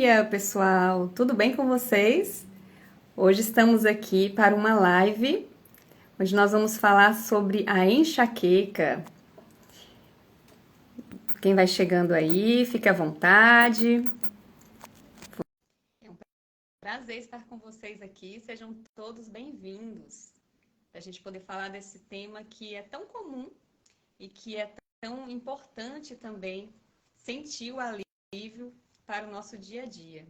dia, pessoal! Tudo bem com vocês? Hoje estamos aqui para uma live onde nós vamos falar sobre a enxaqueca. Quem vai chegando aí, fique à vontade. É um prazer estar com vocês aqui, sejam todos bem-vindos. Para a gente poder falar desse tema que é tão comum e que é tão importante também sentir o alívio para o nosso dia a dia.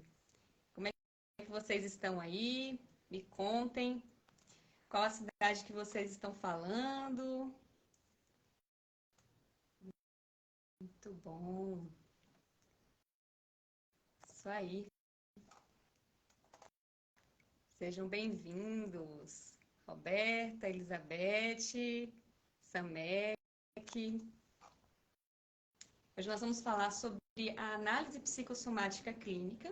Como é que vocês estão aí? Me contem. Qual a cidade que vocês estão falando? Muito bom. Isso aí. Sejam bem-vindos. Roberta, Elizabeth, Samek. Hoje nós vamos falar sobre a análise psicossomática clínica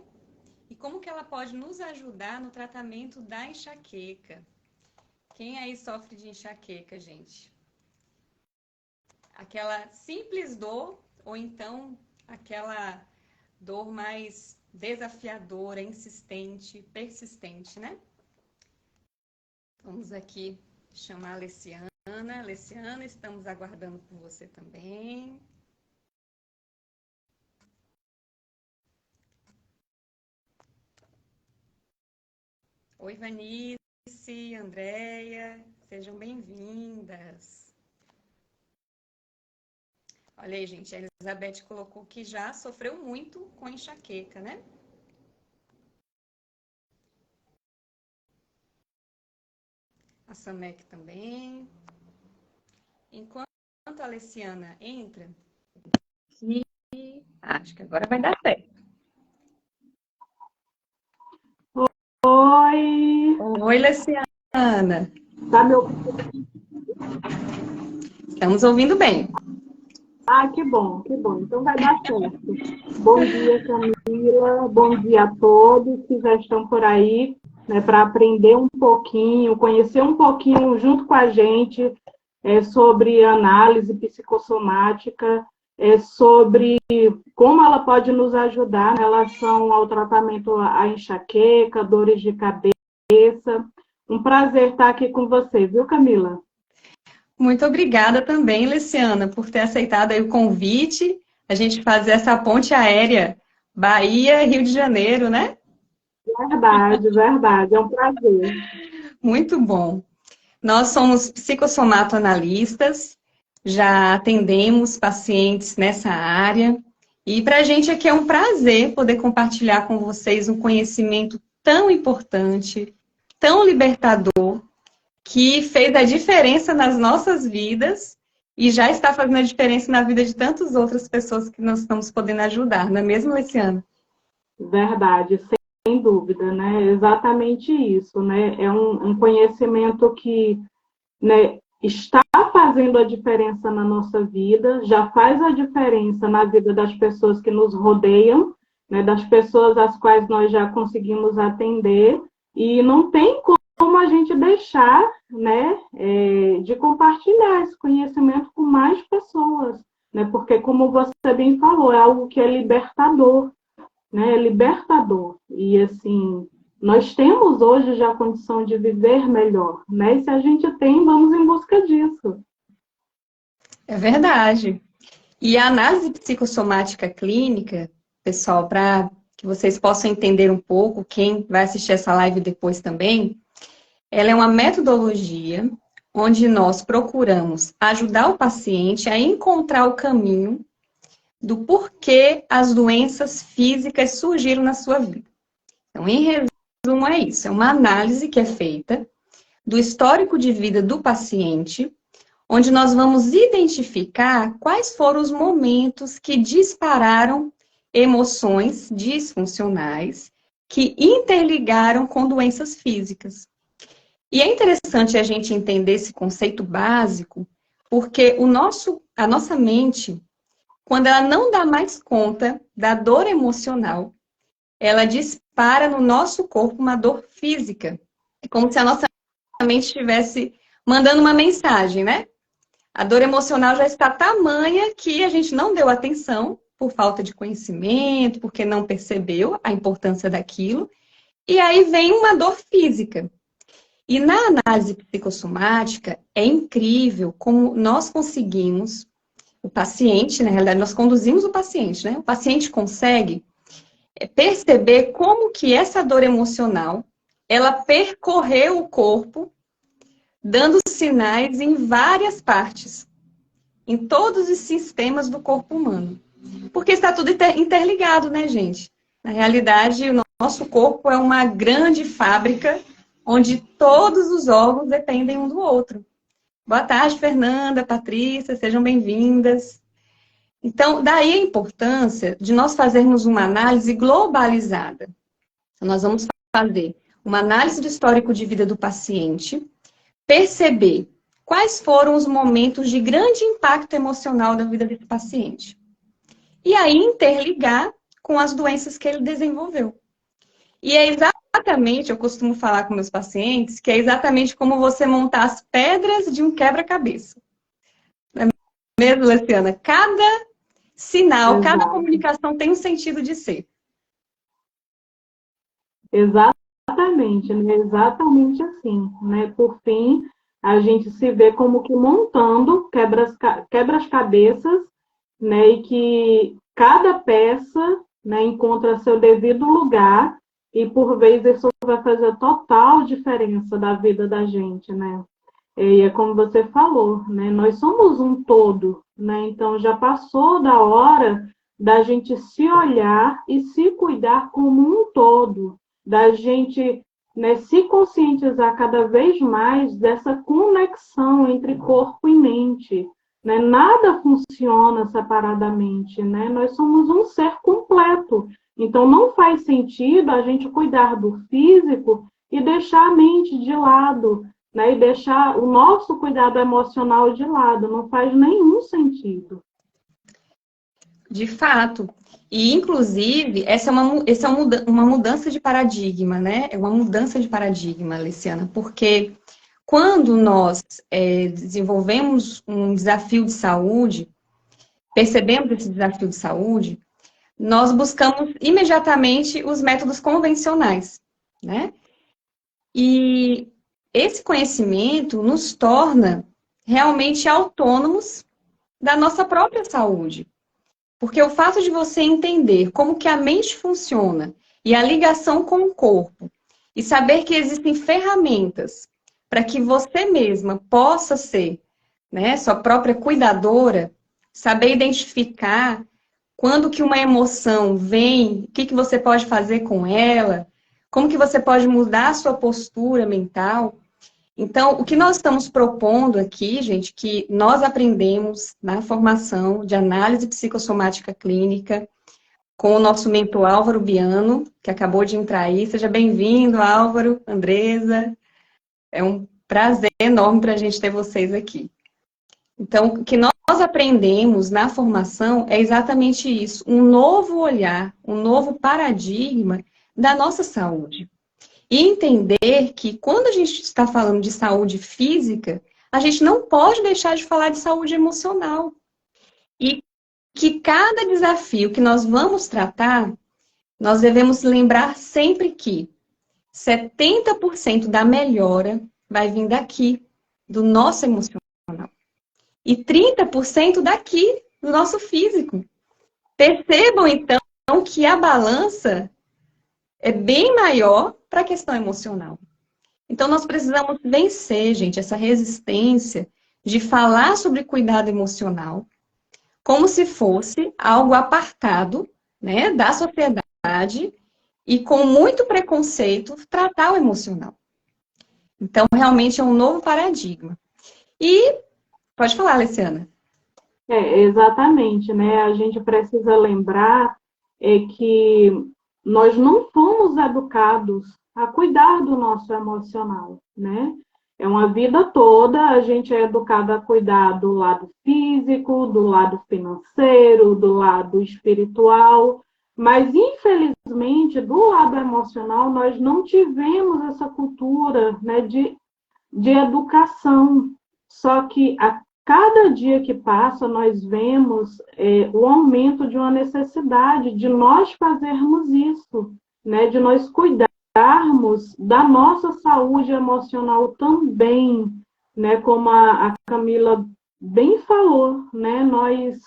e como que ela pode nos ajudar no tratamento da enxaqueca. Quem aí sofre de enxaqueca, gente? Aquela simples dor ou então aquela dor mais desafiadora, insistente, persistente, né? Vamos aqui chamar a Leciana. Leciana, estamos aguardando por você também. Oi, Vanice, Andréia, sejam bem-vindas. Olha aí, gente, a Elizabeth colocou que já sofreu muito com enxaqueca, né? A Samek também. Enquanto a Leciana entra, acho que agora vai dar certo. Oi! Oi, Leciana! Tá me ouvindo? Estamos ouvindo bem. Ah, que bom, que bom. Então vai dar certo. Bom dia, Camila. Bom dia a todos que já estão por aí, né, para aprender um pouquinho, conhecer um pouquinho junto com a gente sobre análise psicossomática, sobre como ela pode nos ajudar em relação ao tratamento à enxaqueca, dores de cabeça. Um prazer estar aqui com você, viu, Camila? Muito obrigada também, Leciana, por ter aceitado aí o convite, a gente fazer essa ponte aérea Bahia-Rio de Janeiro, né? Verdade, verdade. É um prazer. Muito bom. Nós somos psicossomatoanalistas, já atendemos pacientes nessa área, e para a gente aqui é um prazer poder compartilhar com vocês um conhecimento tão importante, tão libertador, que fez a diferença nas nossas vidas e já está fazendo a diferença na vida de tantas outras pessoas que nós estamos podendo ajudar, não é mesmo, Leciana? Verdade, sem dúvida, né? Exatamente isso, né? É um conhecimento que, né, está fazendo a diferença na nossa vida, já faz a diferença na vida das pessoas que nos rodeiam, né? Das pessoas às quais nós já conseguimos atender, e não tem como a gente deixar, né, de compartilhar esse conhecimento com mais pessoas, né? Porque, como você bem falou, é algo que é libertador, né? É libertador. E, assim, nós temos hoje já a condição de viver melhor, né? E se a gente tem, vamos em busca disso. É verdade. E a análise psicossomática clínica, pessoal, para que vocês possam entender um pouco, quem vai assistir essa live depois também, ela é uma metodologia onde nós procuramos ajudar o paciente a encontrar o caminho do porquê as doenças físicas surgiram na sua vida. Então, em resumo, é isso. É uma análise que é feita do histórico de vida do paciente, onde nós vamos identificar quais foram os momentos que dispararam emoções disfuncionais que interligaram com doenças físicas. E é interessante a gente entender esse conceito básico, porque a nossa mente, quando ela não dá mais conta da dor emocional, ela dispara no nosso corpo uma dor física. É como se a nossa mente estivesse mandando uma mensagem, né? A dor emocional já está tamanha que a gente não deu atenção, por falta de conhecimento, porque não percebeu a importância daquilo. E aí vem uma dor física. E na análise psicossomática, é incrível como nós conseguimos, o paciente, na realidade, nós conduzimos o paciente, né? O paciente consegue perceber como que essa dor emocional, ela percorreu o corpo, dando sinais em várias partes, em todos os sistemas do corpo humano. Porque está tudo interligado, né, gente? Na realidade, o nosso corpo é uma grande fábrica onde todos os órgãos dependem um do outro. Boa tarde, Fernanda, Patrícia, sejam bem-vindas. Então, daí a importância de nós fazermos uma análise globalizada. Então, nós vamos fazer uma análise do histórico de vida do paciente, perceber quais foram os momentos de grande impacto emocional da vida desse paciente. E aí interligar com as doenças que ele desenvolveu. E é exatamente, eu costumo falar com meus pacientes, que é exatamente como você montar as pedras de um quebra-cabeça. Não é mesmo, Luciana? Cada sinal, Exato. cada comunicação tem um sentido de ser. Exatamente, né? Exatamente assim, né? Por fim, a gente se vê como que montando quebras-cabeças, né? E que cada peça, né, encontra seu devido lugar e, por vezes, isso vai fazer total diferença da vida da gente, né? E é como você falou, né? Nós somos um todo, né? Então, já passou da hora da gente se olhar e se cuidar como um todo, da gente, né, se conscientizar cada vez mais dessa conexão entre corpo e mente, né? Nada funciona separadamente, né? Nós somos um ser completo. Então, não faz sentido a gente cuidar do físico e deixar a mente de lado, né? E deixar o nosso cuidado emocional de lado. Não faz nenhum sentido. De fato. E, inclusive, essa é uma mudança de paradigma, né? É uma mudança de paradigma, Luciana, porque quando nós desenvolvemos um desafio de saúde, percebemos esse desafio de saúde, nós buscamos imediatamente os métodos convencionais, né? E esse conhecimento nos torna realmente autônomos da nossa própria saúde. Porque o fato de você entender como que a mente funciona e a ligação com o corpo, e saber que existem ferramentas para que você mesma possa ser, né, sua própria cuidadora, saber identificar quando que uma emoção vem, o que que você pode fazer com ela, como que você pode mudar a sua postura mental. Então, o que nós estamos propondo aqui, gente, que nós aprendemos na formação de análise psicossomática clínica com o nosso mentor Álvaro Biano, que acabou de entrar aí. Seja bem-vindo, Álvaro, Andresa. É um prazer enorme para a gente ter vocês aqui. Então, o que nós aprendemos na formação é exatamente isso, um novo olhar, um novo paradigma da nossa saúde. E entender que quando a gente está falando de saúde física, a gente não pode deixar de falar de saúde emocional. E que cada desafio que nós vamos tratar, nós devemos lembrar sempre que 70% da melhora vai vir daqui, do nosso emocional. E 30% daqui, do nosso físico. Percebam, então, que a balança é bem maior para a questão emocional. Então, nós precisamos vencer, gente, essa resistência de falar sobre cuidado emocional como se fosse algo apartado, né, da sociedade e com muito preconceito tratar o emocional. Então, realmente é um novo paradigma. E, pode falar, Luciana. Exatamente, né? A gente precisa lembrar que nós não fomos educados a cuidar do nosso emocional, né? É uma vida toda, a gente é educado a cuidar do lado físico, do lado financeiro, do lado espiritual, mas infelizmente do lado emocional nós não tivemos essa cultura, né, de educação. Só que cada dia que passa, nós vemos o aumento de uma necessidade de nós fazermos isso, né? De nós cuidarmos da nossa saúde emocional também, né? Como a Camila bem falou, né? Nós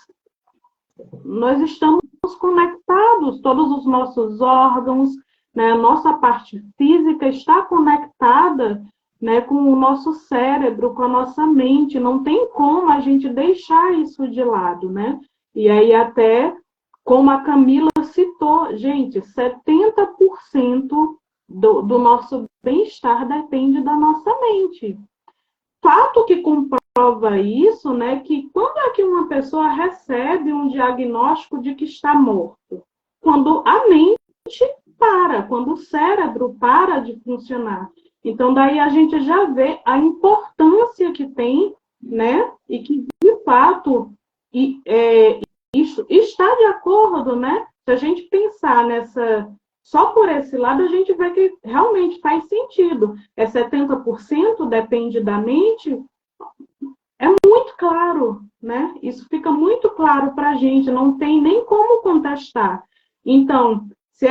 estamos conectados, todos os nossos órgãos, né? A nossa parte física está conectada, né, com o nosso cérebro, com a nossa mente. Não tem como a gente deixar isso de lado, né? E aí até, como a Camila citou, gente, 70% do nosso bem-estar depende da nossa mente. Fato que comprova isso, né, que quando é que uma pessoa recebe um diagnóstico de que está morto? Quando a mente para, quando o cérebro para de funcionar. Então, daí a gente já vê a importância que tem, né? E que, de fato, isso está de acordo, né? Se a gente pensar só por esse lado, a gente vê que realmente faz sentido. 70% depende da mente, é muito claro, né? Isso fica muito claro para a gente, não tem nem como contestar. Então, se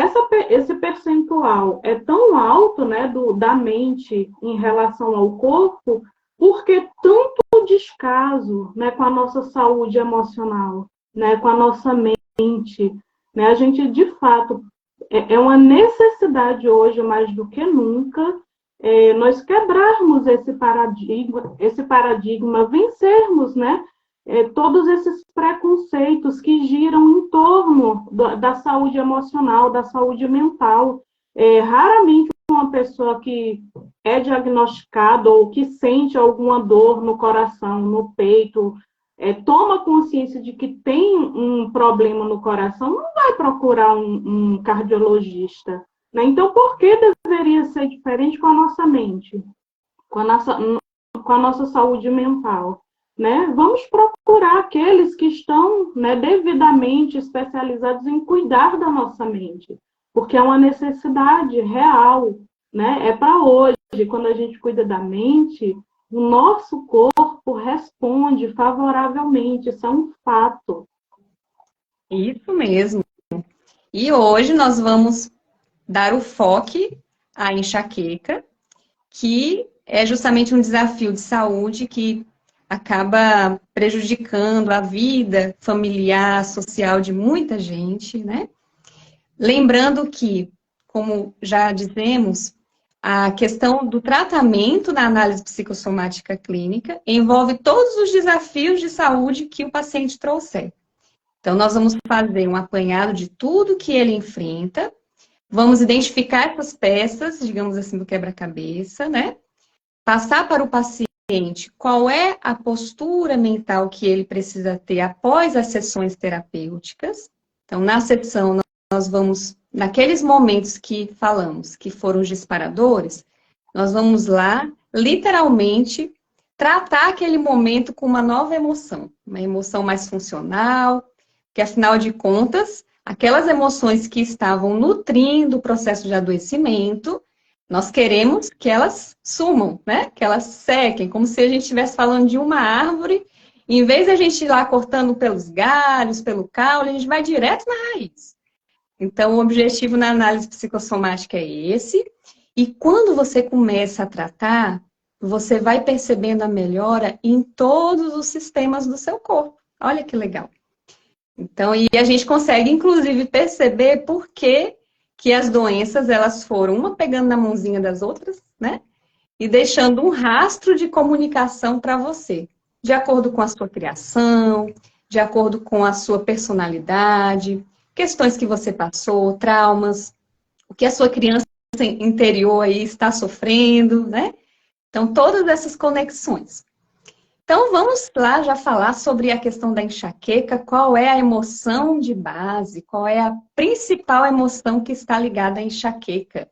esse percentual é tão alto, né, da mente em relação ao corpo, por que tanto descaso, né, com a nossa saúde emocional, né, com a nossa mente? Né? A gente, de fato, é uma necessidade hoje, mais do que nunca, nós quebrarmos esse paradigma, vencermos, né, todos esses preconceitos que giram em torno da saúde emocional, da saúde mental. Raramente uma pessoa que é diagnosticada ou que sente alguma dor no coração, no peito, toma consciência de que tem um problema no coração, não vai procurar um cardiologista. Né? Então, por que deveria ser diferente com a nossa mente, com a nossa saúde mental? Né? Vamos procurar aqueles que estão, né, devidamente especializados em cuidar da nossa mente, porque é uma necessidade real, né? É para hoje. Quando a gente cuida da mente, o nosso corpo responde favoravelmente, isso é um fato. Isso mesmo. E hoje nós vamos dar o foco à enxaqueca, que é justamente um desafio de saúde que acaba prejudicando a vida familiar, social de muita gente, né? Lembrando que, como já dizemos, a questão do tratamento na análise psicossomática clínica envolve todos os desafios de saúde que o paciente trouxer. Então, nós vamos fazer um apanhado de tudo que ele enfrenta, vamos identificar essas peças, digamos assim, do quebra-cabeça, né? Passar para o paciente qual é a postura mental que ele precisa ter após as sessões terapêuticas. Então, na sessão, nós vamos, naqueles momentos que falamos, que foram os disparadores, nós vamos lá, literalmente, tratar aquele momento com uma nova emoção, uma emoção mais funcional, que afinal de contas, aquelas emoções que estavam nutrindo o processo de adoecimento, nós queremos que elas sumam, né? Que elas sequem, como se a gente estivesse falando de uma árvore, e em vez de a gente ir lá cortando pelos galhos, pelo caule, a gente vai direto na raiz. Então, o objetivo na análise psicossomática é esse, e quando você começa a tratar, você vai percebendo a melhora em todos os sistemas do seu corpo. Olha que legal. Então, e a gente consegue, inclusive, perceber por que as doenças, elas foram uma pegando na mãozinha das outras, né? E deixando um rastro de comunicação para você, de acordo com a sua criação, de acordo com a sua personalidade, questões que você passou, traumas, o que a sua criança interior aí está sofrendo, né? Então, todas essas conexões. Então, vamos lá já falar sobre a questão da enxaqueca, qual é a emoção de base, qual é a principal emoção que está ligada à enxaqueca.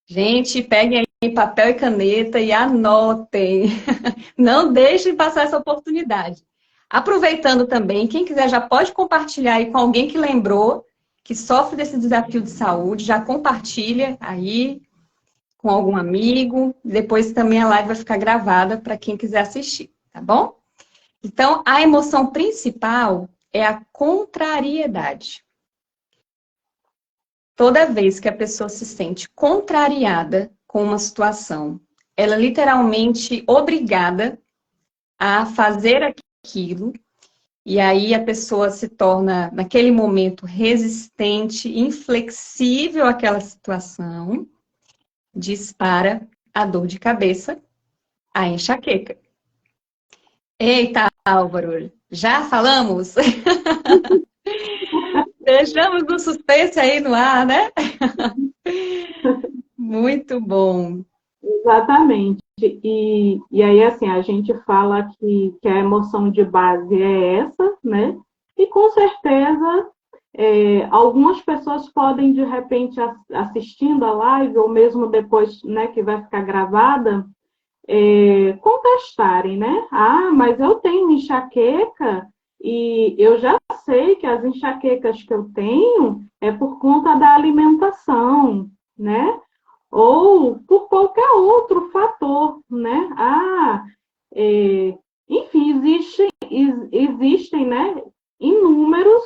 Gente, peguem aí papel e caneta e anotem. Não deixem passar essa oportunidade. Aproveitando também, quem quiser já pode compartilhar aí com alguém que lembrou, que sofre desse desafio de saúde, já compartilha aí com algum amigo. Depois também a live vai ficar gravada para quem quiser assistir, tá bom? Então, a emoção principal é a contrariedade. Toda vez que a pessoa se sente contrariada com uma situação, ela é literalmente obrigada a fazer aquilo, e aí a pessoa se torna, naquele momento, resistente, inflexível àquela situação, dispara a dor de cabeça, a enxaqueca. Eita, Álvaro, já falamos? Deixamos o suspense aí no ar, né? Muito bom. Exatamente. E aí, assim, a gente fala que a emoção de base é essa, né? E com certeza, algumas pessoas podem, de repente, assistindo a live, ou mesmo depois, né, que vai ficar gravada, contestarem, né? Ah, mas eu tenho enxaqueca e eu já sei que as enxaquecas que eu tenho é por conta da alimentação, né? Ou por qualquer outro fator, né? Enfim, existem, né, inúmeros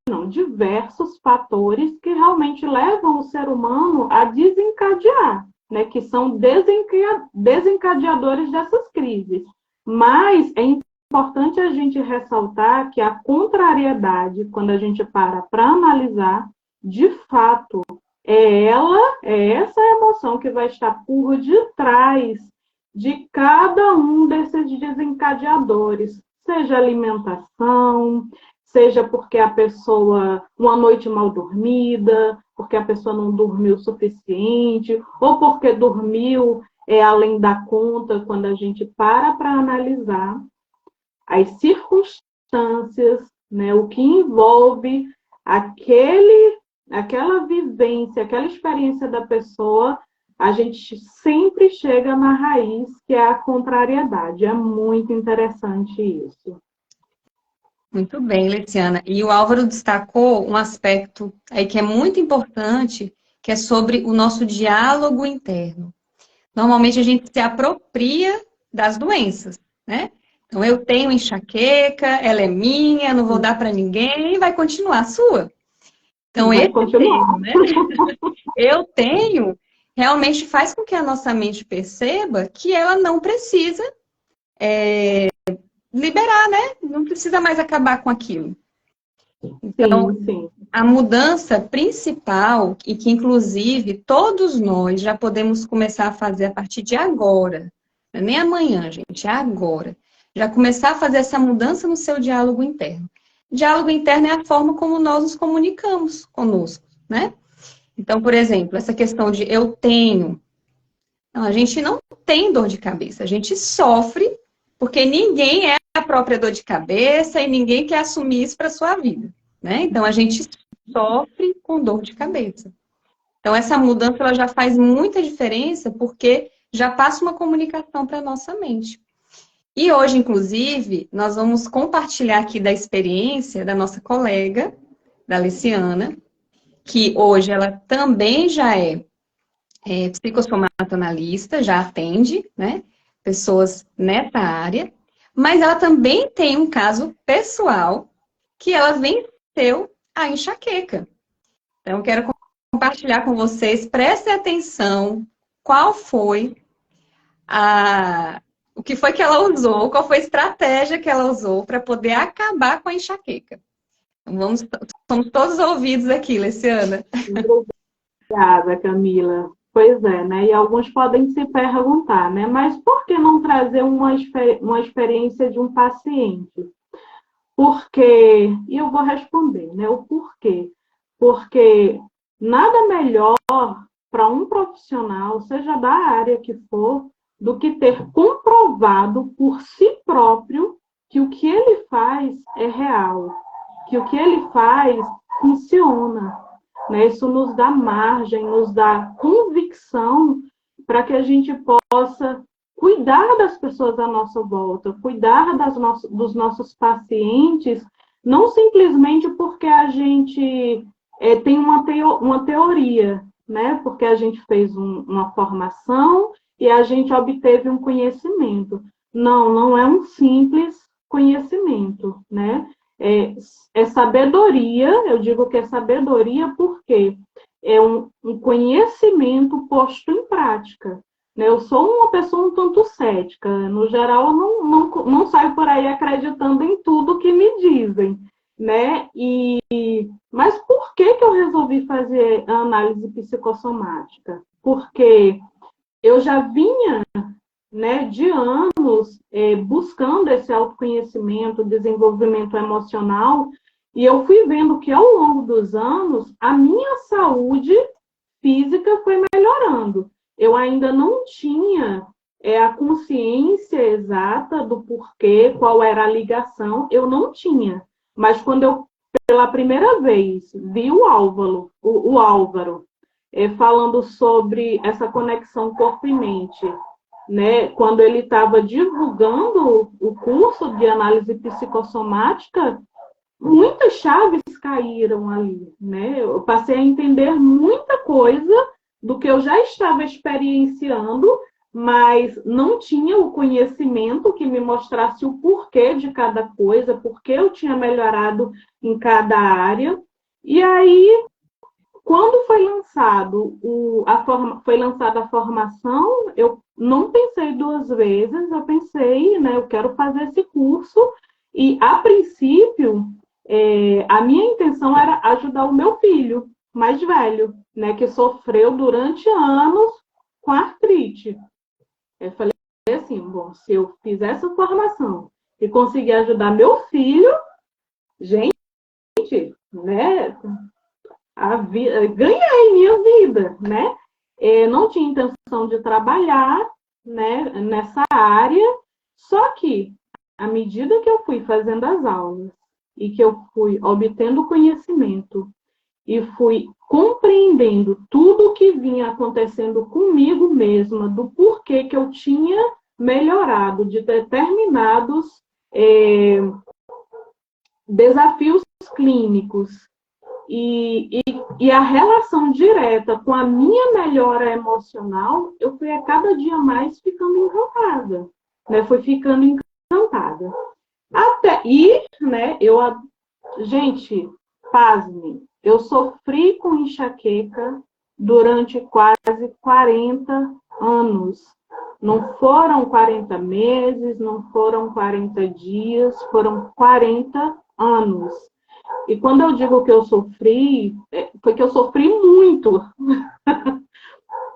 não, diversos fatores que realmente levam o ser humano a desencadear, né, que são desencadeadores dessas crises. Mas é importante a gente ressaltar que a contrariedade, quando a gente para analisar, de fato, é essa emoção que vai estar por detrás de cada um desses desencadeadores, seja alimentação, seja porque a pessoa, uma noite mal dormida, porque a pessoa não dormiu o suficiente, ou porque dormiu além da conta, quando a gente para analisar as circunstâncias, né, o que envolve aquela vivência, aquela experiência da pessoa, a gente sempre chega na raiz, que é a contrariedade. É muito interessante isso. Muito bem, Letícia. E o Álvaro destacou um aspecto aí que é muito importante, que é sobre o nosso diálogo interno. Normalmente a gente se apropria das doenças, né? Então eu tenho enxaqueca, ela é minha, não vou dar para ninguém, e vai continuar a sua. Então esse termo, né? Eu tenho, realmente faz com que a nossa mente perceba que ela não precisa liberar, né? Não precisa mais acabar com aquilo. Então, sim. A mudança principal, e que inclusive todos nós já podemos começar a fazer a partir de agora, não é nem amanhã, gente, é agora. Já começar a fazer essa mudança no seu diálogo interno. Diálogo interno é a forma como nós nos comunicamos conosco, né? Então, por exemplo, essa questão de eu tenho. Não, a gente não tem dor de cabeça, a gente sofre porque ninguém é a própria dor de cabeça e ninguém quer assumir isso para sua vida, né? Então, a gente sofre com dor de cabeça. Então, essa mudança ela já faz muita diferença porque já passa uma comunicação para a nossa mente. E hoje, inclusive, nós vamos compartilhar aqui da experiência da nossa colega, da Aliciana, que hoje ela também já é psicossomatonalista, já atende, né, pessoas nessa área, mas ela também tem um caso pessoal que ela venceu a enxaqueca. Então, eu quero compartilhar com vocês, prestem atenção, qual foi o que foi que ela usou, qual foi a estratégia que ela usou para poder acabar com a enxaqueca. Então, somos todos ouvidos aqui, Leciana. Obrigada, Camila. Pois é, né? E alguns podem se perguntar, né? Mas por que não trazer uma experiência de um paciente? Porque, e eu vou responder, né? O porquê. Porque nada melhor para um profissional, seja da área que for, do que ter comprovado por si próprio que o que ele faz é real, que o que ele faz funciona. Né? Isso nos dá margem, nos dá convicção para que a gente possa cuidar das pessoas à nossa volta, cuidar dos nossos pacientes, não simplesmente porque a gente tem uma teoria, né? Porque a gente fez uma formação e a gente obteve um conhecimento, Não é um simples conhecimento, né? É sabedoria, eu digo que é sabedoria porque é um conhecimento posto em prática. Né? Eu sou uma pessoa um tanto cética, no geral eu não saio por aí acreditando em tudo que me dizem, né? Mas por que eu resolvi fazer a análise psicossomática? Porque eu já vinha, né, de anos buscando esse autoconhecimento, desenvolvimento emocional, e eu fui vendo que ao longo dos anos a minha saúde física foi melhorando. Eu ainda não tinha a consciência exata do porquê, qual era a ligação, eu não tinha. Mas quando eu, pela primeira vez, vi o Álvaro falando sobre essa conexão corpo e mente, né, quando ele estava divulgando o curso de análise psicossomática, muitas chaves caíram ali, né? Eu passei a entender muita coisa do que eu já estava experienciando, mas não tinha o conhecimento que me mostrasse o porquê de cada coisa, porque eu tinha melhorado em cada área. E aí, quando foi lançada a formação, eu não pensei duas vezes, eu pensei, né, eu quero fazer esse curso, e a princípio, a minha intenção era ajudar o meu filho mais velho, né, que sofreu durante anos com artrite. Eu falei assim, bom, se eu fizer essa formação e conseguir ajudar meu filho, gente, né, ganhei minha vida, né? Não tinha intenção de trabalhar, né, nessa área, só que à medida que eu fui fazendo as aulas e que eu fui obtendo conhecimento e fui compreendendo tudo o que vinha acontecendo comigo mesma, do porquê que eu tinha melhorado de determinados desafios clínicos e a relação direta com a minha melhora emocional, eu fui a cada dia mais ficando encantada, né? Fui ficando encantada. Né, gente, pasmem, eu sofri com enxaqueca durante quase 40 anos. Não foram 40 meses, não foram 40 dias, foram 40 anos. E quando eu digo que eu sofri, foi que eu sofri muito,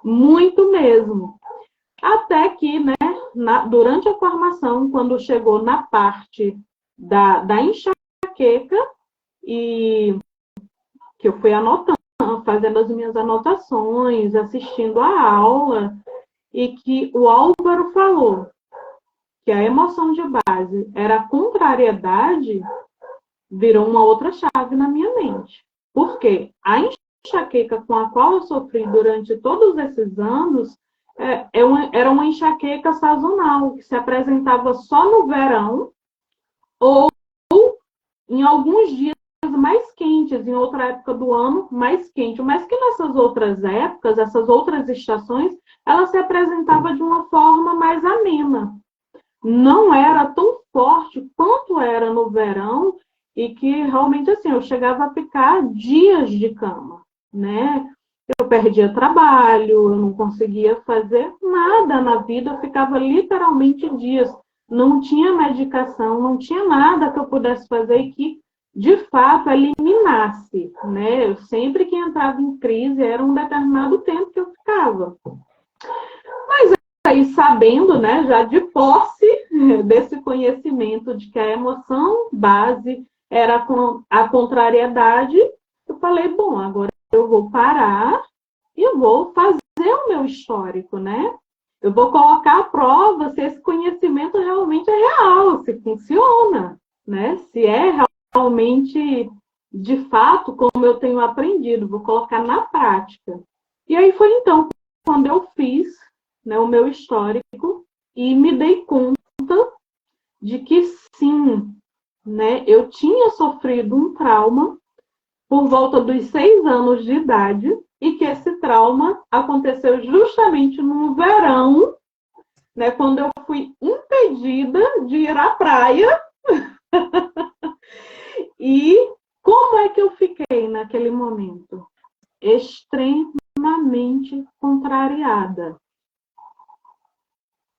muito mesmo. Até que, né, durante a formação, quando chegou na parte da enxaqueca, e que eu fui anotando, fazendo as minhas anotações, assistindo a aula, e que o Álvaro falou que a emoção de base era a contrariedade, virou uma outra chave na minha mente. Por quê? A enxaqueca com a qual eu sofri durante todos esses anos era uma enxaqueca sazonal, que se apresentava só no verão ou em alguns dias mais quentes, em outra época do ano mais quente. Mas que nessas outras épocas, essas outras estações, ela se apresentava de uma forma mais amena. Não era tão forte quanto era no verão, e que realmente assim, eu chegava a ficar dias de cama, né? Eu perdia trabalho, eu não conseguia fazer nada na vida, eu ficava literalmente dias. Não tinha medicação, não tinha nada que eu pudesse fazer que, de fato, eliminasse, né? Eu sempre que entrava em crise, era um determinado tempo que eu ficava. Mas aí, sabendo, né, já de posse desse conhecimento de que a emoção base era a contrariedade, eu falei, bom, agora eu vou parar e eu vou fazer o meu histórico, né? Eu vou colocar à prova se esse conhecimento realmente é real, se funciona, né? Se é realmente, de fato, como eu tenho aprendido, vou colocar na prática. E aí foi então, quando eu fiz, né, o meu histórico e me dei conta de que sim, né, eu tinha sofrido um trauma por volta dos 6 anos de idade e que esse trauma aconteceu justamente no verão né, quando eu fui impedida de ir à praia. E como é que eu fiquei naquele momento? Extremamente contrariada.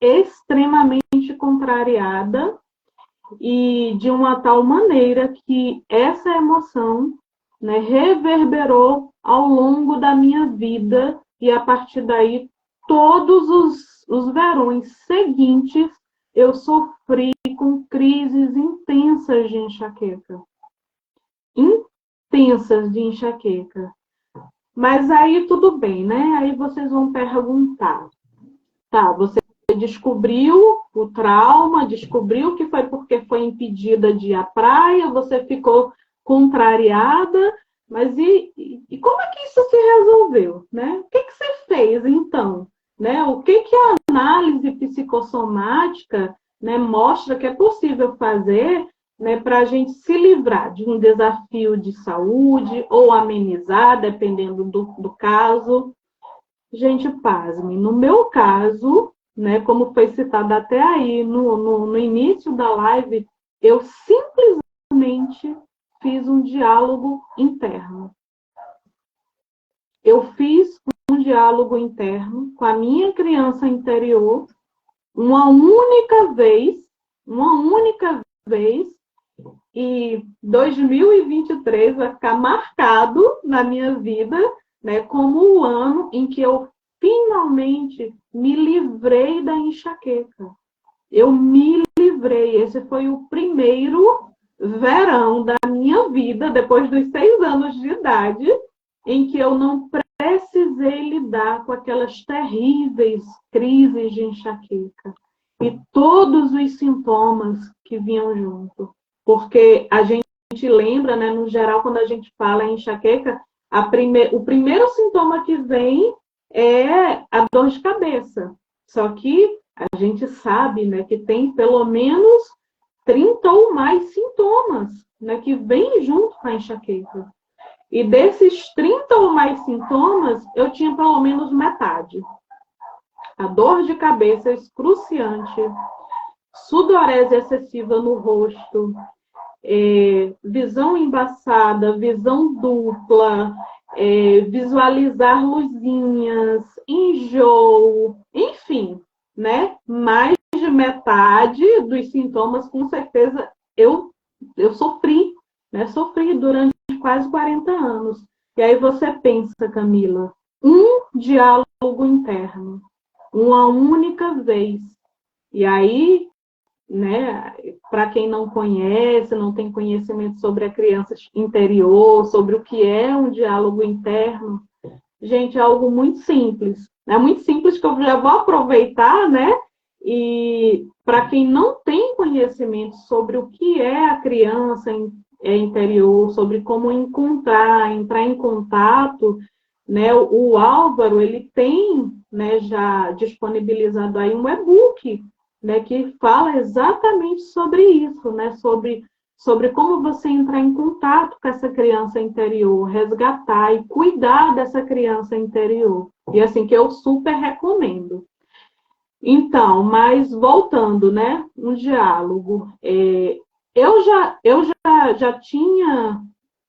Extremamente contrariada, e de uma tal maneira que essa emoção, né, reverberou ao longo da minha vida, e a partir daí, todos os verões seguintes, eu sofri com crises intensas de enxaqueca. Intensas de enxaqueca. Mas aí tudo bem, né? Aí vocês vão perguntar, tá, você descobriu o trauma, descobriu que foi porque foi impedida de ir à praia, você ficou contrariada, mas e como é que isso se resolveu, né? O que você fez, então? Né? O que a análise psicossomática, né, mostra que é possível fazer, né, para a gente se livrar de um desafio de saúde ou amenizar, dependendo do caso? Gente, pasme. No meu caso, né, como foi citado até aí no início da live, eu simplesmente fiz um diálogo interno. Eu fiz um diálogo interno com a minha criança interior uma única vez, e 2023 vai ficar marcado na minha vida, né, como o ano em que eu finalmente me livrei da enxaqueca. Eu me livrei. Esse foi o primeiro verão da minha vida, depois dos 6 anos de idade, em que eu não precisei lidar com aquelas terríveis crises de enxaqueca e todos os sintomas que vinham junto. Porque a gente lembra, né, no geral, quando a gente fala em enxaqueca, o primeiro sintoma que vem é a dor de cabeça. Só que a gente sabe, né, que tem pelo menos 30 ou mais sintomas, né, que vêm junto com a enxaqueca. E desses 30 ou mais sintomas, eu tinha pelo menos metade. A dor de cabeça excruciante, sudorese excessiva no rosto, visão embaçada, visão dupla, visualizar luzinhas, enjoo, enfim, né? Mais de metade dos sintomas, com certeza, eu sofri, né? Sofri durante quase 40 anos. E aí você pensa, Camila, um diálogo interno, uma única vez. E aí, né, para quem não conhece, não tem conhecimento sobre a criança interior, sobre o que é um diálogo interno, gente, é algo muito simples. É muito simples, que eu já vou aproveitar, né? E para quem não tem conhecimento sobre o que é a criança interior, sobre como entrar em contato, né? O Álvaro, ele tem, né, já disponibilizado aí um e-book, né, que fala exatamente sobre isso, né, sobre como você entrar em contato com essa criança interior, resgatar e cuidar dessa criança interior. E assim, que eu super recomendo. Então, mas voltando, né, um diálogo. Eu já tinha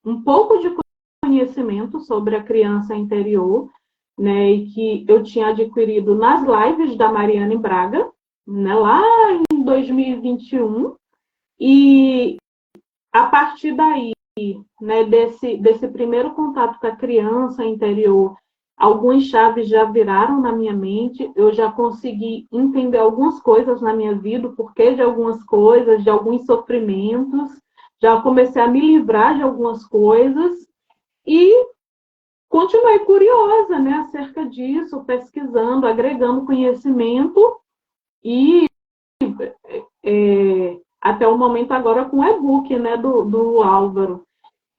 um pouco de conhecimento sobre a criança interior, né, e que eu tinha adquirido nas lives da Mariane Braga, né, lá em 2021, e a partir daí, né, desse primeiro contato com a criança interior, algumas chaves já viraram na minha mente, eu já consegui entender algumas coisas na minha vida, o porquê de algumas coisas, de alguns sofrimentos, já comecei a me livrar de algumas coisas, e continuei curiosa, né, acerca disso, pesquisando, agregando conhecimento, e até o momento agora com o e-book, né, do Álvaro.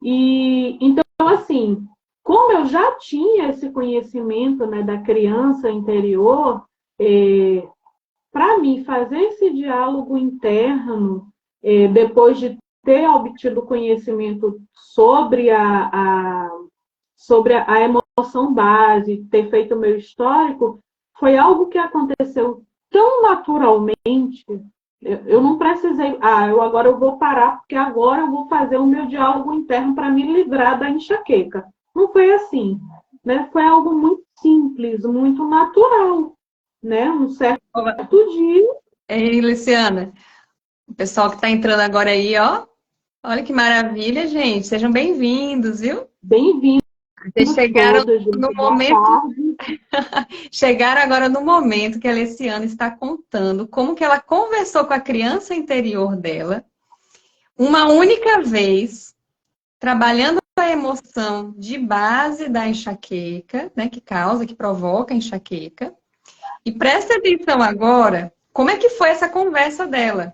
E então, assim, como eu já tinha esse conhecimento, né, da criança interior, para mim fazer esse diálogo interno, depois de ter obtido conhecimento sobre sobre a emoção base, ter feito o meu histórico, foi algo que aconteceu tão naturalmente. Eu não precisei, agora eu vou parar, porque agora eu vou fazer o meu diálogo interno para me livrar da enxaqueca. Não foi assim, né? Foi algo muito simples, muito natural, né? Um certo dia. Ei, Luciana, o pessoal que está entrando agora aí, ó. Olha que maravilha, gente. Sejam bem-vindos, viu? Bem-vindos Vocês chegaram todos, gente. no Boa momento, tarde. chegaram agora no momento que a Luciana está contando como que ela conversou com a criança interior dela, uma única vez, trabalhando a emoção de base da enxaqueca, né, que provoca a enxaqueca. E presta atenção agora, como é que foi essa conversa dela?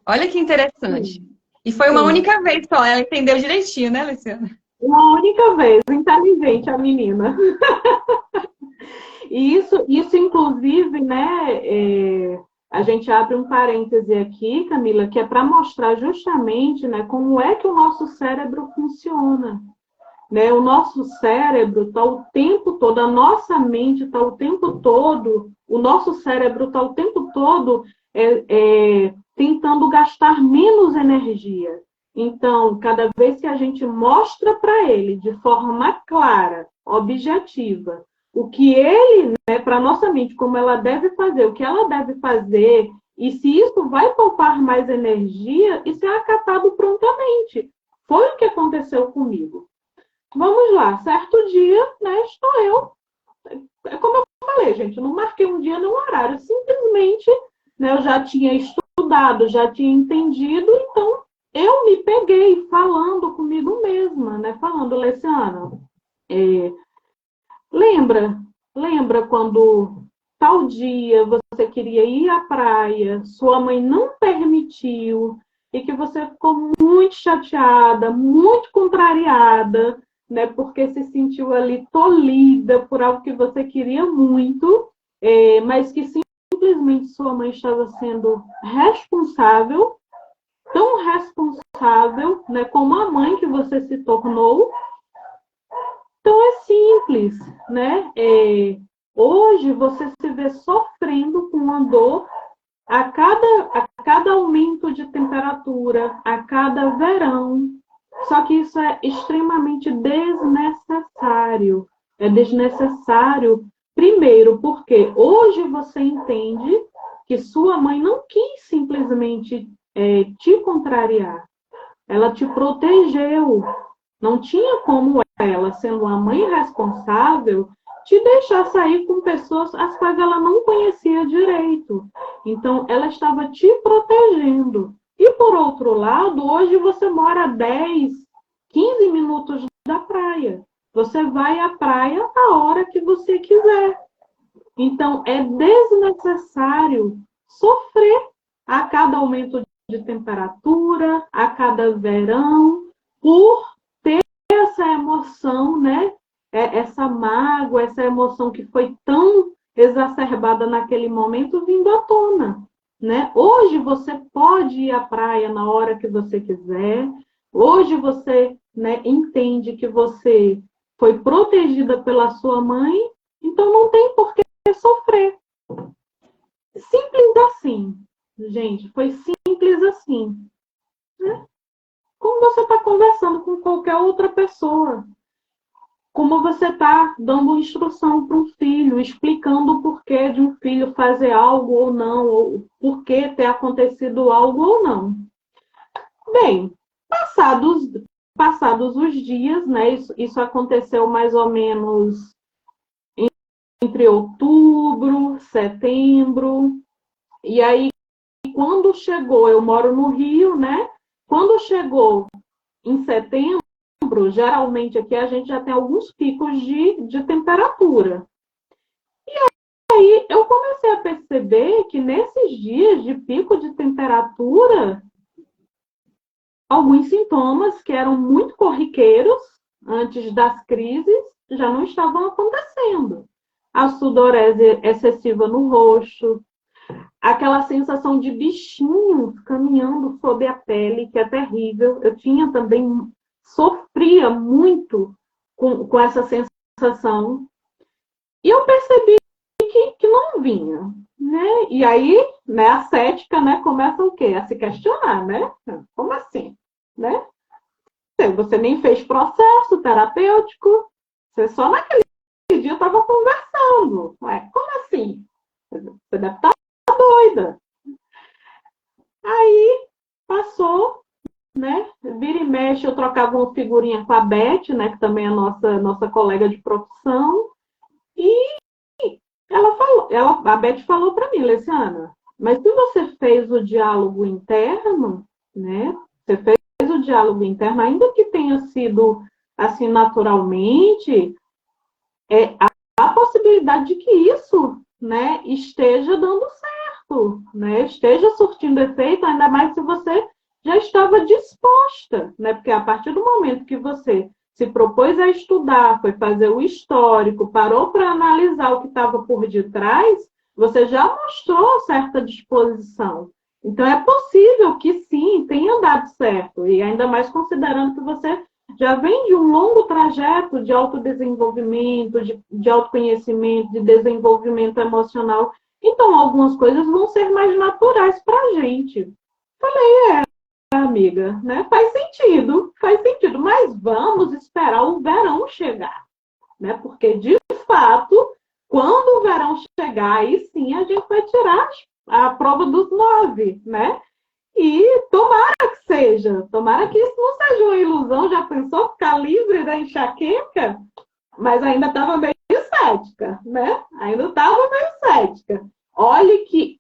Olha que interessante. E foi uma Sim. única vez só, ela entendeu direitinho, né, Luciana? Uma única vez, inteligente a menina. E isso inclusive, né, a gente abre um parêntese aqui, Camila, que é para mostrar justamente, né, como é que o nosso cérebro funciona. Né? O nosso cérebro está o tempo todo, a nossa mente está o tempo todo, o nosso cérebro está o tempo todo tentando gastar menos energia. Então, cada vez que a gente mostra para ele de forma clara, objetiva, o que ele, né, para a nossa mente, como ela deve fazer, o que ela deve fazer, e se isso vai poupar mais energia, isso é acatado prontamente. Foi o que aconteceu comigo. Vamos lá, certo dia, né, estou eu. É como eu falei, gente, eu não marquei um dia nem um horário, simplesmente, né, eu já tinha estudado, já tinha entendido, então eu me peguei falando comigo mesma, né, falando, Luciana, lembra quando tal dia você queria ir à praia, sua mãe não permitiu, e que você ficou muito chateada, muito contrariada, né, porque se sentiu ali tolhida por algo que você queria muito, mas que simplesmente sua mãe estava sendo responsável, tão responsável, né, como a mãe que você se tornou. Então é simples, né? Hoje você se vê sofrendo com uma dor a cada aumento de temperatura, a cada verão. Só que isso é extremamente desnecessário. É desnecessário, primeiro, porque hoje você entende que sua mãe não quis simplesmente te contrariar. Ela te protegeu. Não tinha como ela, sendo uma mãe responsável, te deixar sair com pessoas as quais ela não conhecia direito. Então, ela estava te protegendo. E, por outro lado, hoje você mora a 10, 15 minutos da praia. Você vai à praia a hora que você quiser. Então, é desnecessário sofrer a cada aumento de temperatura, a cada verão, por essa emoção, né? Essa mágoa, essa emoção que foi tão exacerbada naquele momento vindo à tona, né? Hoje você pode ir à praia na hora que você quiser. Hoje você, né, entende que você foi protegida pela sua mãe, então não tem por que sofrer. Simples assim, gente, foi simples assim, né? Como você está conversando com qualquer outra pessoa. Como você está dando instrução para um filho, explicando o porquê de um filho fazer algo ou não, ou por que ter acontecido algo ou não. Bem, passados os dias, né, isso aconteceu mais ou menos entre outubro, setembro, e aí quando chegou, eu moro no Rio, né? Quando chegou em setembro, geralmente aqui a gente já tem alguns picos de temperatura. E aí eu comecei a perceber que nesses dias de pico de temperatura, alguns sintomas que eram muito corriqueiros antes das crises já não estavam acontecendo. A sudorese excessiva no rosto, aquela sensação de bichinhos caminhando sob a pele, que é terrível. Eu tinha também, sofria muito com essa sensação. E eu percebi que não vinha, né? E aí, né, a cética, né, começa o quê? A se questionar, né? Como assim, né? Você nem fez processo terapêutico, você só naquele dia estava conversando. Ué, como assim? Você deve estar doida. Aí passou, né? Vira e mexe, eu trocava uma figurinha com a Beth, né? Que também é nossa colega de profissão. E a Beth falou para mim, Luciana, mas se você fez o diálogo interno, né? Você fez o diálogo interno, ainda que tenha sido assim naturalmente, há a possibilidade de que isso, né, esteja dando certo, né? Esteja surtindo efeito, ainda mais se você já estava disposta, né? Porque a partir do momento que você se propôs a estudar, foi fazer o histórico, parou para analisar o que estava por detrás, você já mostrou certa disposição. Então, é possível que sim, tenha dado certo. E ainda mais considerando que você já vem de um longo trajeto de autodesenvolvimento, de autoconhecimento, de desenvolvimento emocional. Então, algumas coisas vão ser mais naturais para a gente. Amiga, né? Faz sentido, mas vamos esperar o verão chegar, né? Porque, de fato, quando o verão chegar, aí sim a gente vai tirar a prova dos 9, né? E tomara que isso não seja uma ilusão, já pensou ficar livre da enxaqueca? Mas ainda estava meio cética, né? Ainda estava meio cética. Olhe que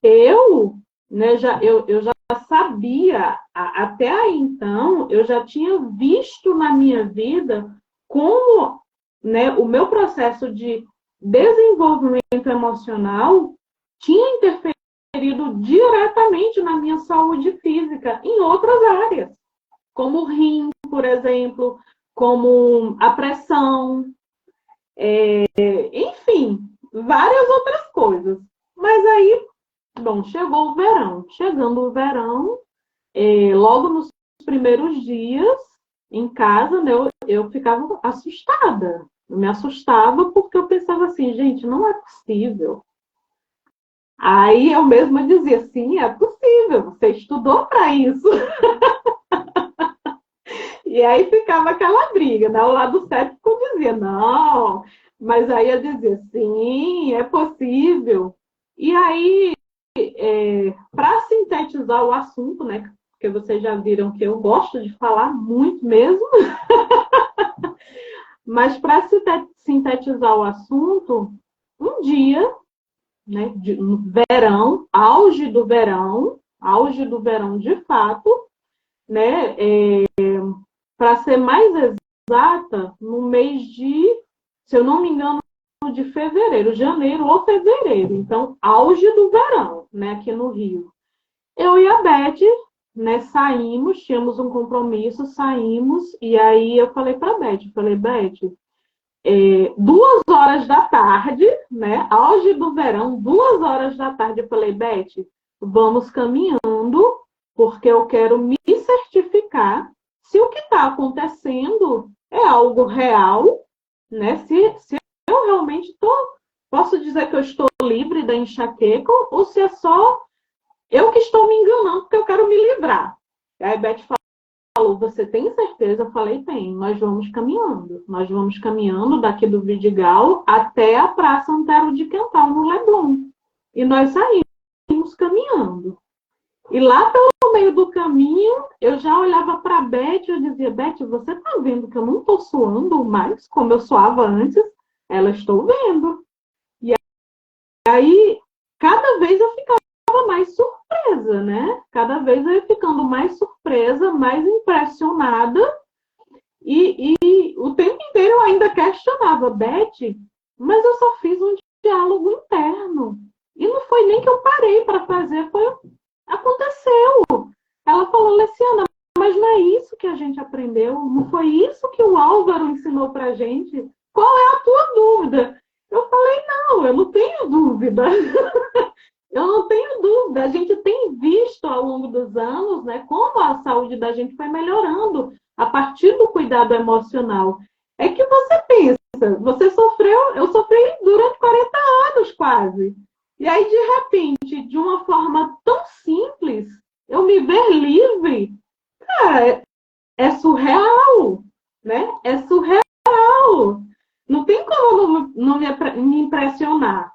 né, eu já sabia, até aí então, eu já tinha visto na minha vida como, né, o meu processo de desenvolvimento emocional tinha interferido diretamente na minha saúde física em outras áreas, como o rim, por exemplo, como a pressão, enfim, várias outras coisas. Mas aí, bom, chegou o verão. Chegando o verão, logo nos primeiros dias em casa, né, eu ficava assustada. Eu me assustava porque eu pensava assim, gente, não é possível. Aí eu mesma dizia, sim, é possível, você estudou para isso. E aí ficava aquela briga, né? O lado cético dizia, não, mas aí eu dizia, sim, é possível. E aí, para sintetizar o assunto, né? Porque vocês já viram que eu gosto de falar muito mesmo, mas para sintetizar o assunto, um dia, né, no verão, auge do verão de fato, né, para ser mais exata, no mês de, se eu não me engano, de fevereiro, janeiro ou fevereiro. Então, auge do verão, né, aqui no Rio. Eu e a Beth, né, saímos, tínhamos um compromisso, saímos, e aí eu falei para a Beth, 2 horas da tarde, né, auge do verão, 2 horas da tarde, eu falei, Beth, vamos caminhando, porque eu quero me certificar se o que está acontecendo é algo real, né? Se eu realmente posso dizer que eu estou livre da enxaqueca ou se é só eu que estou me enganando porque eu quero me livrar. Aí a Beth falou, você tem certeza? Eu falei, tenho. Nós vamos caminhando. Nós vamos caminhando daqui do Vidigal até a Praça Antero de Quental, no Leblon. E nós saímos caminhando. E lá pelo meio do caminho, eu já olhava para a Beth e eu dizia, Beth, você está vendo que eu não estou suando mais como eu suava antes? Ela, estou vendo. E aí, cada vez eu ficava mais surpresa, né? Cada vez eu ia ficando mais surpresa, mais impressionada. E o tempo inteiro eu ainda questionava, Beth, mas eu só fiz um diálogo interno. E não foi nem que eu parei para fazer, aconteceu. Ela falou, Luciana, mas não é isso que a gente aprendeu? Não foi isso que o Álvaro ensinou para a gente? Qual é a tua dúvida? Eu falei, não, eu não tenho dúvida. Eu não tenho dúvida. A gente tem visto ao longo dos anos, né, como a saúde da gente foi melhorando a partir do cuidado emocional. É que você pensa, eu sofri durante 40 anos quase. E aí, de repente, de uma forma tão simples, eu me ver livre, cara, é surreal, né? É surreal. Não tem como não me impressionar.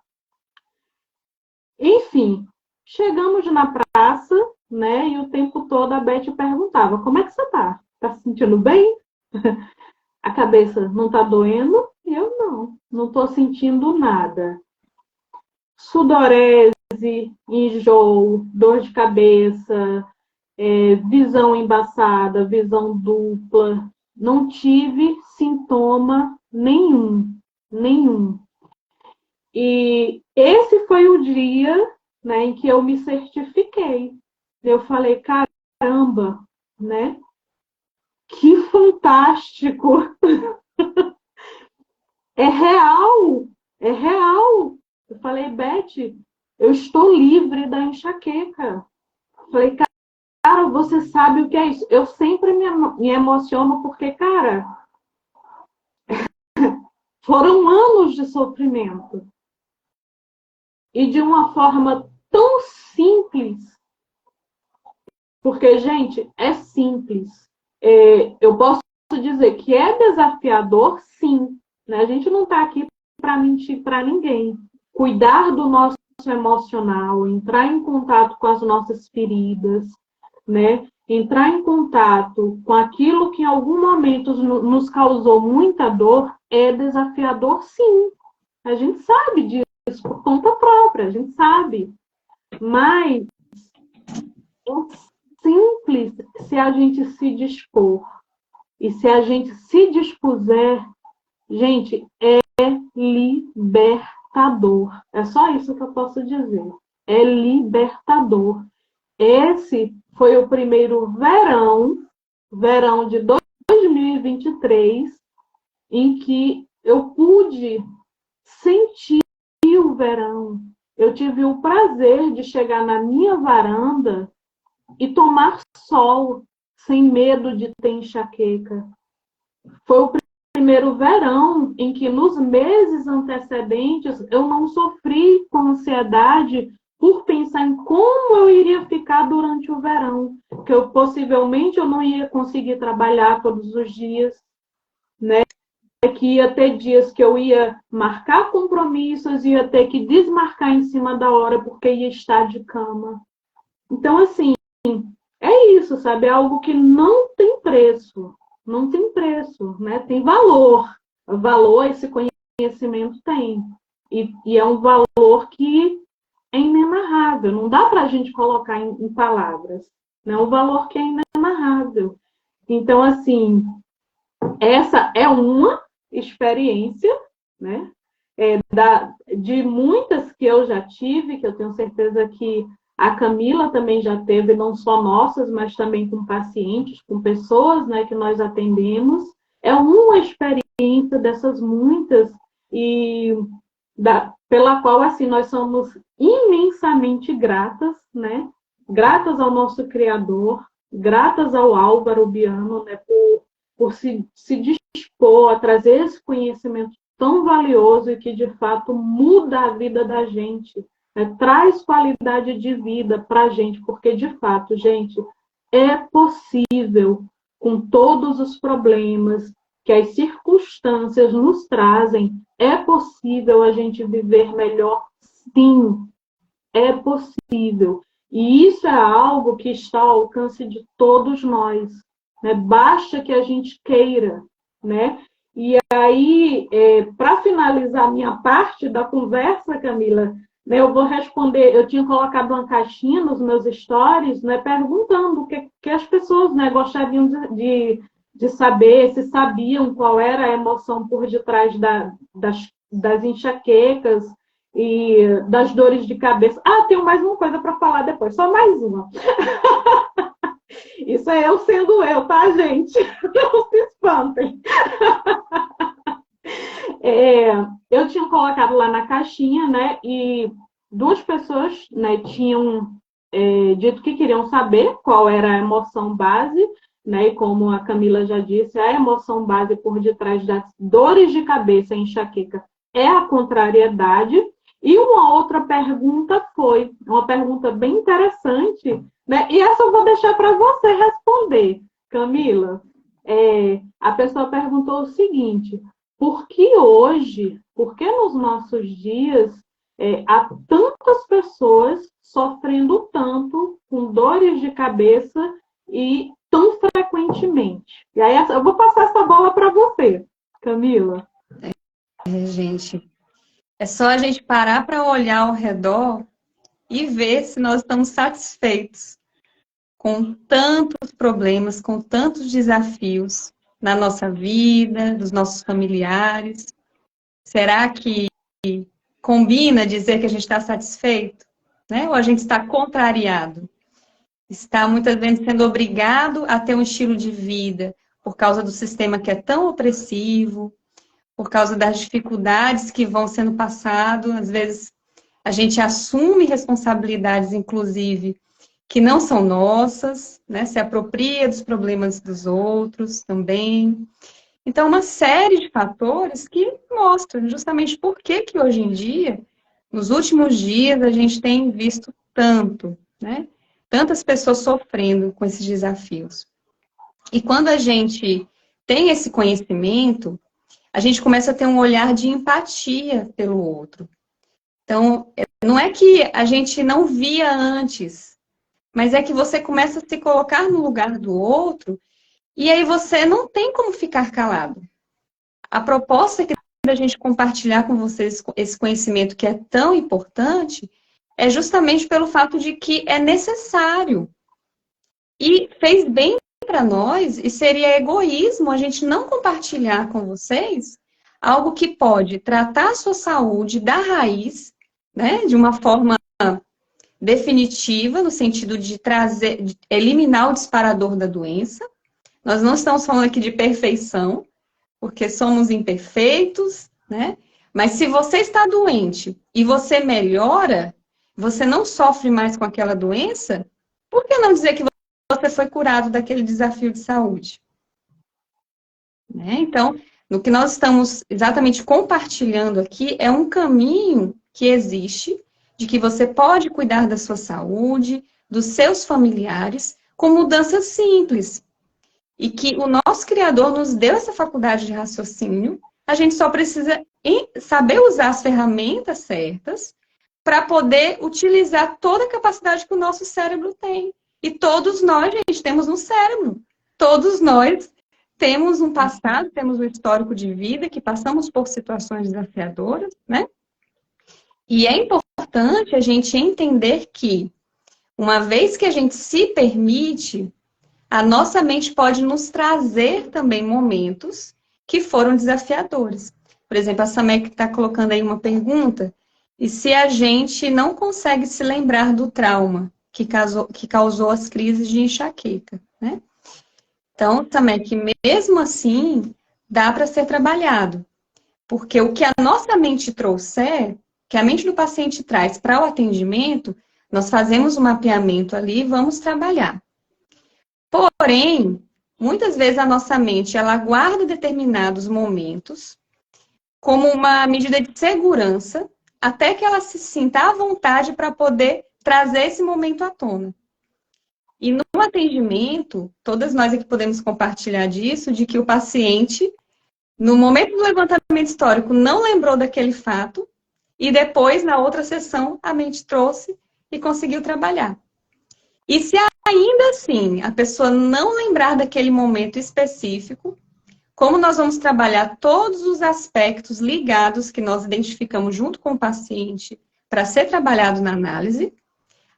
Enfim, chegamos na praça, né? E o tempo todo a Beth perguntava: como é que você tá? Tá se sentindo bem? A cabeça não tá doendo? E eu não tô sentindo nada. Sudorese, enjoo, dor de cabeça, visão embaçada, visão dupla. Não tive sintoma nenhum, nenhum. E esse foi o dia, né, em que eu me certifiquei. Eu falei, caramba, né? Que fantástico! É real, é real. Eu falei, Beth, eu estou livre da enxaqueca. Eu falei, cara, você sabe o que é isso? Eu sempre me emociono porque, cara, foram anos de sofrimento. E de uma forma tão simples. Porque, gente, é simples. Eu posso dizer que é desafiador, sim. Né? A gente não está aqui para mentir para ninguém. Cuidar do nosso emocional, entrar em contato com as nossas feridas, né? Entrar em contato com aquilo que em algum momento nos causou muita dor é desafiador, sim. A gente sabe disso por conta própria, a gente sabe. Mas é simples se a gente se dispor. E se a gente se dispuser, gente, é libertador. É só isso que eu posso dizer. É libertador. Esse foi o primeiro verão de 2023, em que eu pude sentir o verão. Eu tive o prazer de chegar na minha varanda e tomar sol sem medo de ter enxaqueca. Foi o primeiro verão em que, nos meses antecedentes, eu não sofri com ansiedade por pensar em como eu iria ficar durante o verão, que possivelmente eu não ia conseguir trabalhar todos os dias, né? Que ia ter dias que eu ia marcar compromissos, ia ter que desmarcar em cima da hora porque ia estar de cama. Então, assim, é isso, sabe? É algo que não tem preço. Não tem preço, né? Tem valor. O valor esse conhecimento tem. E é um valor que é inenarrável. Não dá para a gente colocar em palavras. É um valor que é inenarrável. Então, assim, essa é uma experiência, né? De muitas que eu já tive, que eu tenho certeza que a Camila também já teve, não só nossas, mas também com pacientes, com pessoas, né, que nós atendemos. É uma experiência dessas muitas e pela qual assim nós somos imensamente gratas, né? Gratas ao nosso Criador, gratas ao Álvaro Biano, né, por se dispor a trazer esse conhecimento tão valioso e que de fato muda a vida da gente. Traz qualidade de vida para a gente, porque de fato, gente, é possível, com todos os problemas que as circunstâncias nos trazem, é possível a gente viver melhor, sim, é possível. E isso é algo que está ao alcance de todos nós, né? Basta que a gente queira, né? E aí, para finalizar a minha parte da conversa, Camila, né, eu vou responder, eu tinha colocado uma caixinha nos meus stories, né, perguntando o que as pessoas, né, gostariam de saber, se sabiam qual era a emoção por detrás das enxaquecas e das dores de cabeça. Ah, tenho mais uma coisa para falar depois, só mais uma. Isso é eu sendo eu, tá, gente? Não se espantem. Eu tinha colocado lá na caixinha, né? E duas pessoas, né, tinham dito que queriam saber qual era a emoção base, né? E como a Camila já disse, a emoção base por detrás das dores de cabeça e enxaqueca é a contrariedade. E uma outra pergunta foi, uma pergunta bem interessante, né? E essa eu vou deixar para você responder, Camila. A pessoa perguntou o seguinte: por que nos nossos dias há tantas pessoas sofrendo tanto, com dores de cabeça e tão frequentemente? E aí eu vou passar essa bola para você, Camila. Gente, é só a gente parar para olhar ao redor e ver se nós estamos satisfeitos com tantos problemas, com tantos desafios na nossa vida, dos nossos familiares. Será que combina dizer que a gente está satisfeito? Né? Ou a gente está contrariado? Está muitas vezes sendo obrigado a ter um estilo de vida por causa do sistema que é tão opressivo, por causa das dificuldades que vão sendo passadas. Às vezes a gente assume responsabilidades, inclusive, que não são nossas, né? Se apropria dos problemas dos outros também. Então, uma série de fatores que mostram justamente por que hoje em dia, nos últimos dias, a gente tem visto tanto, né? Tantas pessoas sofrendo com esses desafios. E quando a gente tem esse conhecimento, a gente começa a ter um olhar de empatia pelo outro. Então, não é que a gente não via antes, mas é que você começa a se colocar no lugar do outro e aí você não tem como ficar calado. A proposta que a gente compartilhar com vocês esse conhecimento que é tão importante é justamente pelo fato de que é necessário. E fez bem para nós, e seria egoísmo a gente não compartilhar com vocês algo que pode tratar a sua saúde da raiz, né, de uma forma definitiva, no sentido de trazer, de eliminar o disparador da doença. Nós não estamos falando aqui de perfeição, porque somos imperfeitos, né? Mas se você está doente e você melhora, você não sofre mais com aquela doença, por que não dizer que você foi curado daquele desafio de saúde? Né? Então, no que nós estamos exatamente compartilhando aqui é um caminho que existe, de que você pode cuidar da sua saúde, dos seus familiares, com mudanças simples. E que o nosso Criador nos deu essa faculdade de raciocínio, a gente só precisa saber usar as ferramentas certas para poder utilizar toda a capacidade que o nosso cérebro tem. E todos nós, gente, temos um cérebro. Todos nós temos um passado, temos um histórico de vida, que passamos por situações desafiadoras, né? E é importante a gente entender que, uma vez que a gente se permite, a nossa mente pode nos trazer também momentos que foram desafiadores. Por exemplo, a Samek está colocando aí uma pergunta, e se a gente não consegue se lembrar do trauma que causou as crises de enxaqueca, né? Então, Samek, mesmo assim, dá para ser trabalhado. Porque o que a nossa mente trouxer, que a mente do paciente traz para o atendimento, nós fazemos um mapeamento ali e vamos trabalhar. Porém, muitas vezes a nossa mente, ela guarda determinados momentos como uma medida de segurança, até que ela se sinta à vontade para poder trazer esse momento à tona. E no atendimento, todas nós aqui podemos compartilhar disso, de que o paciente, no momento do levantamento histórico, não lembrou daquele fato, e depois, na outra sessão, a mente trouxe e conseguiu trabalhar. E se ainda assim a pessoa não lembrar daquele momento específico, como nós vamos trabalhar todos os aspectos ligados que nós identificamos junto com o paciente para ser trabalhado na análise,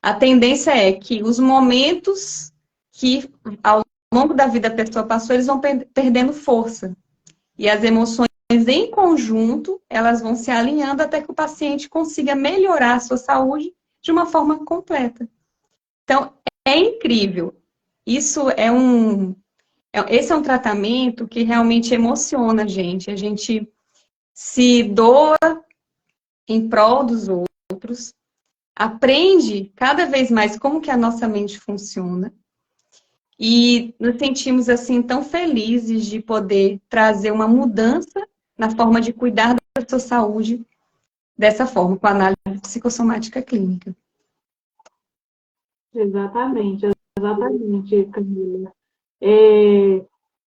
a tendência é que os momentos que ao longo da vida a pessoa passou, eles vão perdendo força. E as emoções em conjunto, elas vão se alinhando até que o paciente consiga melhorar a sua saúde de uma forma completa. Então, é incrível. Esse é um tratamento que realmente emociona a gente. A gente se doa em prol dos outros, aprende cada vez mais como que a nossa mente funciona e nos sentimos assim tão felizes de poder trazer uma mudança na forma de cuidar da sua saúde dessa forma, com a análise psicossomática clínica. Exatamente, exatamente, Camila.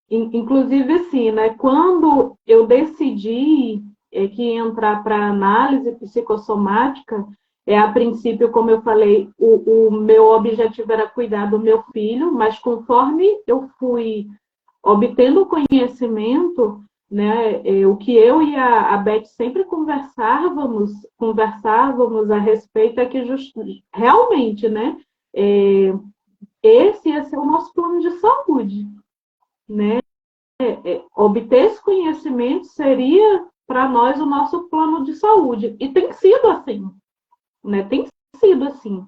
Inclusive, assim, né, quando eu decidi que entrar para análise psicossomática, a princípio, como eu falei, o meu objetivo era cuidar do meu filho, mas conforme eu fui obtendo conhecimento, né, o que eu e a Beth sempre conversávamos a respeito é que realmente, né, esse ia ser o nosso plano de saúde, né? Obter esse conhecimento seria para nós o nosso plano de saúde. E tem sido assim, né? Tem sido assim.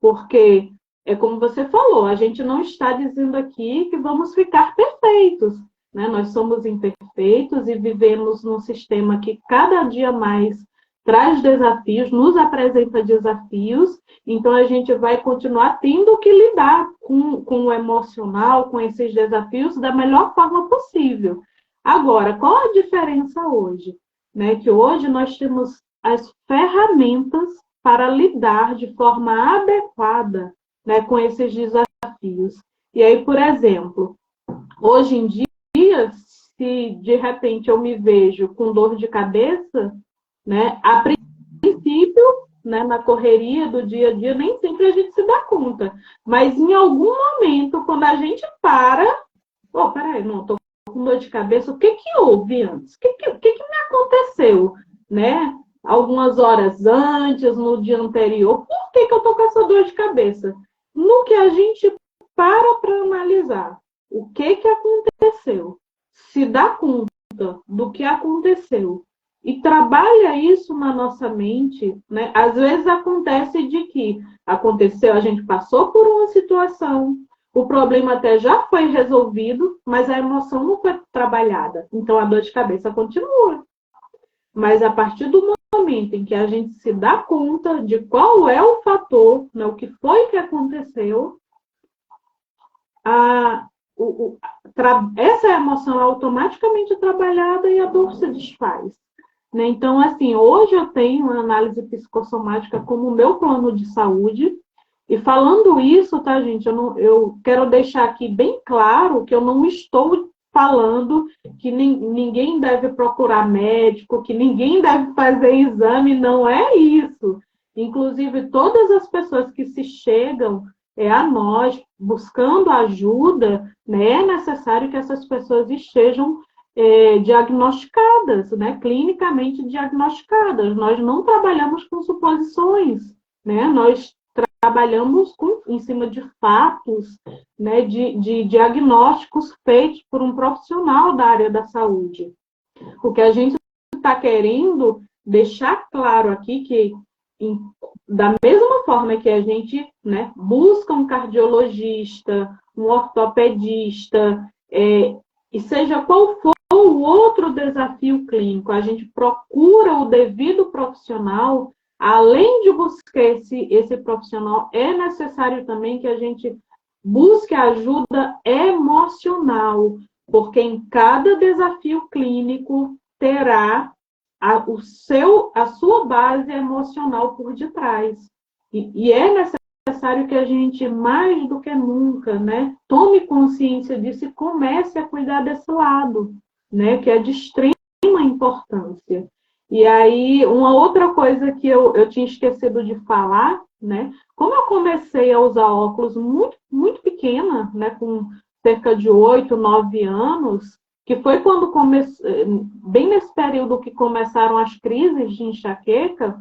Porque, é como você falou, a gente não está dizendo aqui que vamos ficar perfeitos, né? Nós somos imperfeitos e vivemos num sistema que cada dia mais traz desafios, nos apresenta desafios, então a gente vai continuar tendo que lidar com o emocional, com esses desafios da melhor forma possível. Agora, qual a diferença hoje? Né? Que hoje nós temos as ferramentas para lidar de forma adequada, né, com esses desafios. E aí, por exemplo, hoje em dia, se de repente eu me vejo com dor de cabeça, né, a princípio, né, na correria do dia a dia, nem sempre a gente se dá conta. Mas em algum momento, quando a gente peraí, não, estou com dor de cabeça, o que houve antes? O que me aconteceu? Né? Algumas horas antes, no dia anterior, por que eu estou com essa dor de cabeça? No que a gente para analisar o que aconteceu, se dá conta do que aconteceu e trabalha isso na nossa mente, né? Às vezes acontece de que aconteceu, a gente passou por uma situação, o problema até já foi resolvido, mas a emoção não foi trabalhada. Então a dor de cabeça continua. Mas a partir do momento em que a gente se dá conta de qual é o fator, né, o que foi que aconteceu, essa emoção é automaticamente trabalhada e a dor se desfaz. Né? Então, assim, hoje eu tenho a análise psicossomática como meu plano de saúde. E falando isso, tá, gente, eu quero deixar aqui bem claro que eu não estou falando que ninguém deve procurar médico, que ninguém deve fazer exame, não é isso. Inclusive, todas as pessoas que se chegam a nós buscando ajuda, né, é necessário que essas pessoas estejam diagnosticadas, né, clinicamente diagnosticadas. Nós não trabalhamos com suposições, né, nós trabalhamos em cima de fatos, né, de diagnósticos feitos por um profissional da área da saúde. O que a gente está querendo deixar claro aqui que, da mesma forma que a gente, né, busca um cardiologista, um ortopedista, e seja qual for o outro desafio clínico, a gente procura o devido profissional. Além de buscar esse profissional, é necessário também que a gente busque ajuda emocional, porque em cada desafio clínico terá a sua base emocional por detrás. E é necessário que a gente, mais do que nunca, né, tome consciência disso e comece a cuidar desse lado, né, que é de extrema importância. E aí, uma outra coisa que eu tinha esquecido de falar, né? Como eu comecei a usar óculos muito, muito pequena, né? Com cerca de 8, 9 anos, que foi quando comecei, bem nesse período que começaram as crises de enxaqueca,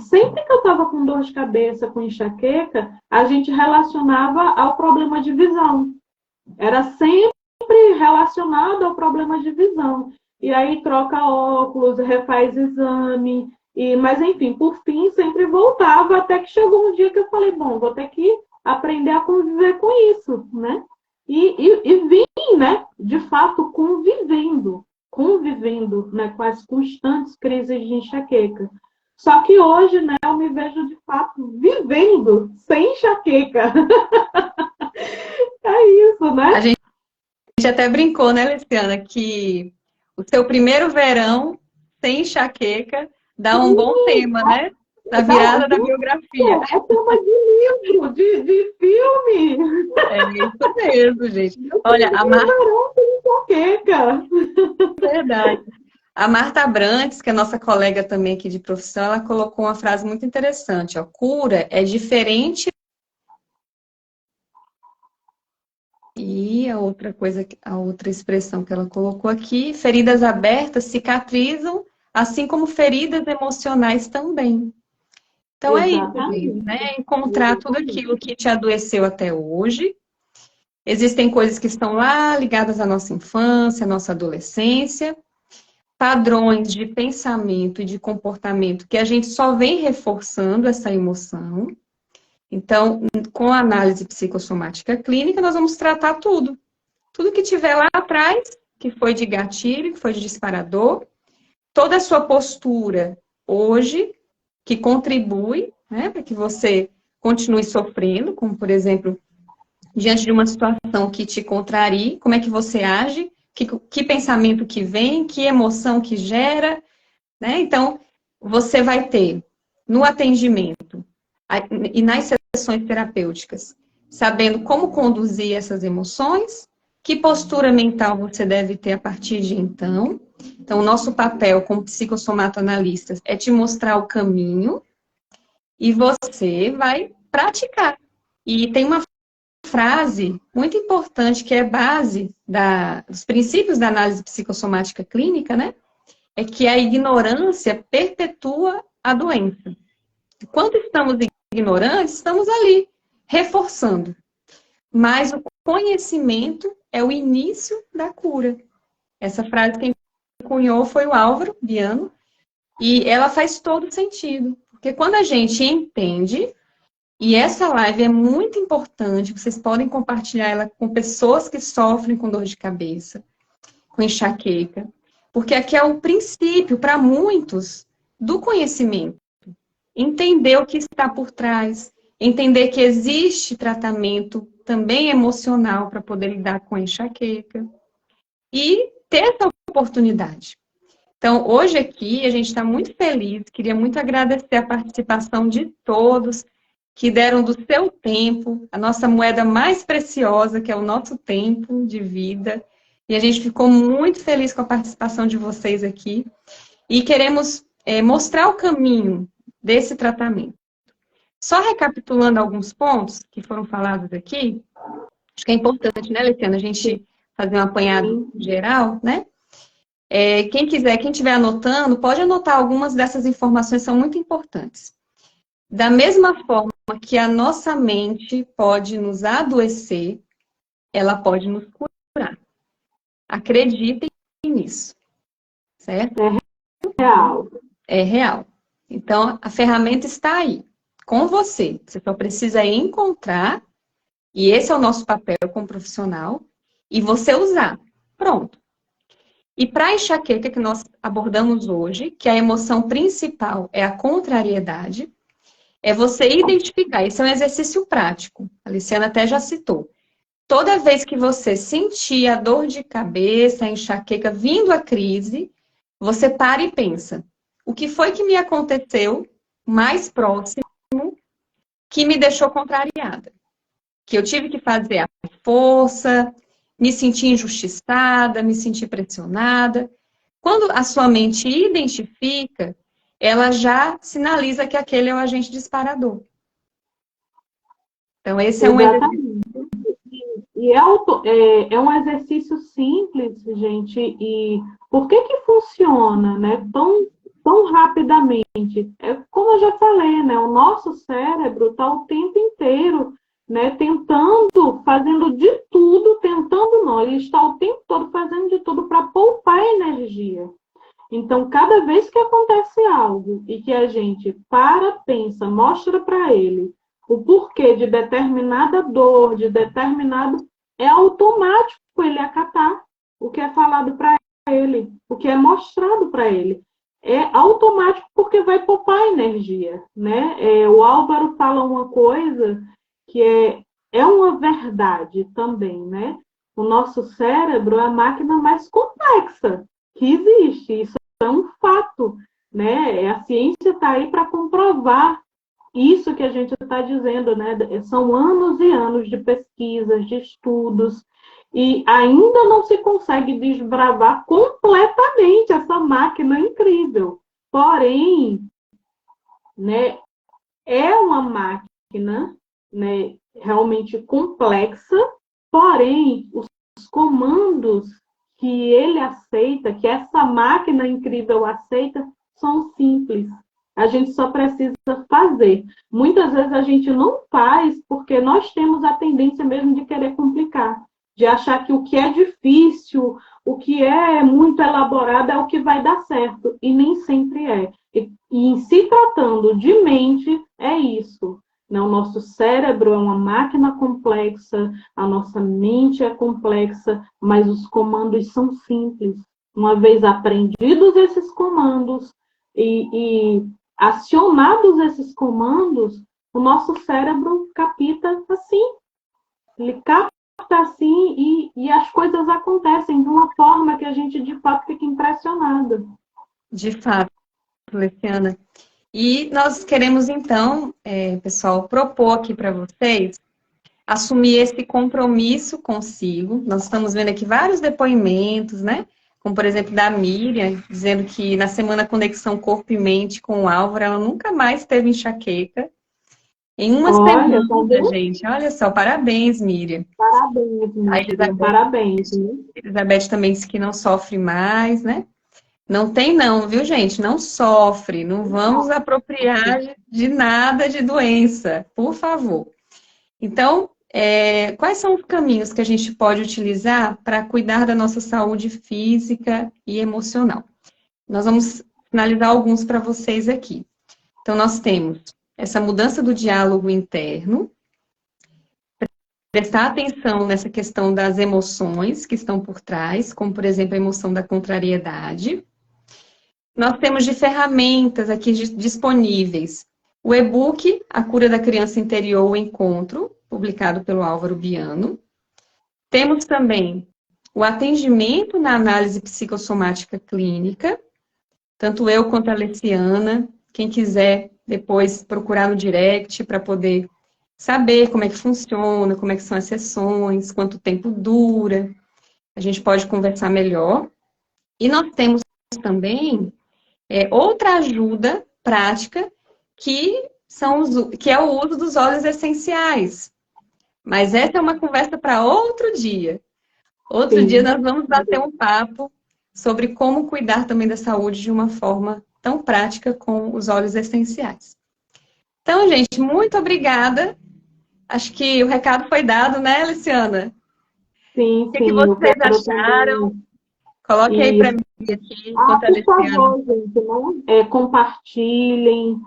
sempre que eu estava com dor de cabeça, com enxaqueca, a gente relacionava ao problema de visão. Era sempre relacionado ao problema de visão. E aí troca óculos, refaz exame, mas enfim, por fim sempre voltava, até que chegou um dia que eu falei, bom, vou ter que aprender a conviver com isso, né? E vim, né, de fato, convivendo, né, com as constantes crises de enxaqueca. Só que hoje, né, eu me vejo, de fato, vivendo sem enxaqueca. É isso, né? A gente até brincou, né, Luciana, que o seu primeiro verão sem enxaqueca dá um bom tema, né? Da virada da biografia. É tema de livro, de filme. É isso mesmo, gente. Olha, a Marta... Verdade. A Marta Abrantes, que é nossa colega também aqui de profissão, ela colocou uma frase muito interessante, ó. Cura é diferente. E a outra coisa, a outra expressão que ela colocou aqui, feridas abertas cicatrizam, assim como feridas emocionais também. Então é isso, gente, né? Encontrar tudo aquilo que te adoeceu até hoje. Existem coisas que estão lá ligadas à nossa infância, à nossa adolescência, padrões de pensamento e de comportamento que a gente só vem reforçando essa emoção. Então, com a análise psicossomática clínica, nós vamos tratar tudo. Tudo que tiver lá atrás, que foi de gatilho, que foi de disparador, toda a sua postura hoje, que contribui, né, para que você continue sofrendo, como, por exemplo, diante de uma situação que te contrarie, como é que você age, que pensamento que vem, que emoção que gera, né? Então, você vai ter no atendimento e nas sessões terapêuticas, sabendo como conduzir essas emoções, que postura mental você deve ter a partir de então. Então, o nosso papel como psicossomatoanalistas é te mostrar o caminho e você vai praticar. E tem uma frase muito importante que é base dos princípios da análise psicossomática clínica, né? É que a ignorância perpetua a doença. Quando estamos ignorantes, estamos ali, reforçando. Mas o conhecimento é o início da cura. Essa frase quem cunhou foi o Álvaro Biano, e ela faz todo sentido. Porque quando a gente entende, e essa live é muito importante, vocês podem compartilhar ela com pessoas que sofrem com dor de cabeça, com enxaqueca, porque aqui é o princípio, para muitos, do conhecimento. Entender o que está por trás, entender que existe tratamento também emocional para poder lidar com a enxaqueca e ter essa oportunidade. Então, hoje aqui, a gente está muito feliz, queria muito agradecer a participação de todos que deram do seu tempo, a nossa moeda mais preciosa, que é o nosso tempo de vida, e a gente ficou muito feliz com a participação de vocês aqui, e queremos mostrar o caminho desse tratamento. Só recapitulando alguns pontos que foram falados aqui, acho que é importante, né, Letícia, a gente fazer um apanhado geral, né? Quem quiser, quem estiver anotando, pode anotar algumas dessas informações, são muito importantes. Da mesma forma que a nossa mente pode nos adoecer, ela pode nos curar. Acreditem nisso, certo? É real. É real. Então, a ferramenta está aí, com você. Você só precisa encontrar, e esse é o nosso papel como profissional, e você usar. Pronto. E para a enxaqueca que nós abordamos hoje, que a emoção principal é a contrariedade, é você identificar. Isso é um exercício prático. A Luciana até já citou. Toda vez que você sentir a dor de cabeça, a enxaqueca, vindo a crise, você para e pensa. O que foi que me aconteceu mais próximo que me deixou contrariada? Que eu tive que fazer a força, me sentir injustiçada, me sentir pressionada. Quando a sua mente identifica, ela já sinaliza que aquele é o agente disparador. Então, esse é um exercício. E é um exercício simples, gente, e por que funciona, né, tão rapidamente? Como eu já falei, né, o nosso cérebro está o tempo inteiro, né, tentando, fazendo de tudo, tentando não, ele está o tempo todo fazendo de tudo para poupar energia. Então, cada vez que acontece algo e que a gente pensa, mostra para ele o porquê de determinada dor, de determinado... É automático ele acatar o que é falado para ele, o que é mostrado para ele. É automático porque vai poupar energia, né? O Álvaro fala uma coisa que é uma verdade também, né? O nosso cérebro é a máquina mais complexa que existe. Isso é um fato, né? A ciência está aí para comprovar isso que a gente está dizendo, né? São anos e anos de pesquisas, de estudos, e ainda não se consegue desbravar completamente essa máquina incrível. Porém, né, é uma máquina, né, realmente complexa, porém, os comandos que ele aceita, que essa máquina incrível aceita, são simples. A gente só precisa fazer. Muitas vezes a gente não faz porque nós temos a tendência mesmo de querer complicar, de achar que o que é difícil, o que é muito elaborado é o que vai dar certo, e nem sempre é. E em se tratando de mente, é isso. O nosso cérebro é uma máquina complexa, a nossa mente é complexa, mas os comandos são simples. Uma vez aprendidos esses comandos e acionados esses comandos, o nosso cérebro capta assim. Ele capta assim e as coisas acontecem de uma forma que a gente, de fato, fica impressionada. De fato, Luciana. E nós queremos, então, pessoal, propor aqui para vocês assumir esse compromisso consigo. Nós estamos vendo aqui vários depoimentos, né? Como, por exemplo, da Miriam, dizendo que na semana Conexão Corpo e Mente com o Álvaro, ela nunca mais teve enxaqueca. Em uma semana, gente. Olha só, parabéns, Miriam. Parabéns, Miriam. Parabéns. Elizabeth também disse que não sofre mais, né? Não tem não, viu, gente? Não sofre. Não vamos apropriar de nada de doença, por favor. Então, quais são os caminhos que a gente pode utilizar para cuidar da nossa saúde física e emocional? Nós vamos finalizar alguns para vocês aqui. Então, nós temos essa mudança do diálogo interno, prestar atenção nessa questão das emoções que estão por trás, como, por exemplo, a emoção da contrariedade. Nós temos de ferramentas aqui disponíveis o e-book A Cura da Criança Interior, o Encontro, publicado pelo Álvaro Biano. Temos também o atendimento na análise psicossomática clínica, tanto eu quanto a Leciana. Quem quiser depois procurar no direct para poder saber como é que funciona, como é que são as sessões, quanto tempo dura, a gente pode conversar melhor. E nós temos também outra ajuda prática, que é o uso dos óleos essenciais. Mas essa é uma conversa para outro dia. Outro dia nós vamos bater um papo sobre como cuidar também da saúde de uma forma tão prática com os óleos essenciais. Então, gente, muito obrigada. Acho que o recado foi dado, né, Luciana? Sim, o que vocês acharam? Coloque aí para mim aqui. Por favor, gente, compartilhem,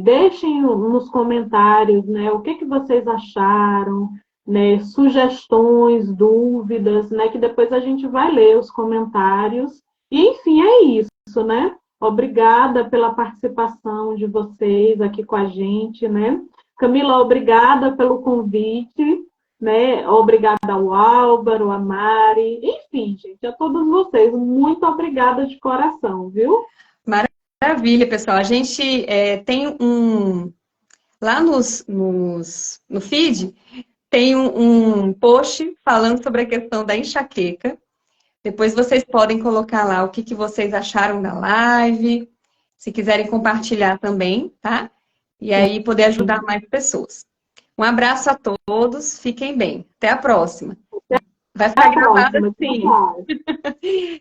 deixem nos comentários, né, o que vocês acharam, né, sugestões, dúvidas, né, que depois a gente vai ler os comentários. E, enfim, é isso, né? Obrigada pela participação de vocês aqui com a gente, né? Camila, obrigada pelo convite, né? Obrigada ao Álvaro, a Mari, enfim, gente, a todos vocês, muito obrigada de coração, viu? Maravilha, pessoal. A gente tem lá no feed, tem um post falando sobre a questão da enxaqueca. Depois vocês podem colocar lá o que vocês acharam da live, se quiserem compartilhar também, tá? E aí poder ajudar mais pessoas. Um abraço a todos, fiquem bem. Até a próxima. Vai ficar gravada sim.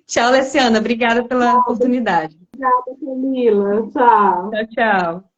Tchau, Leciana. Obrigada pela oportunidade. Obrigada, Camila. Tchau. Tchau, tchau.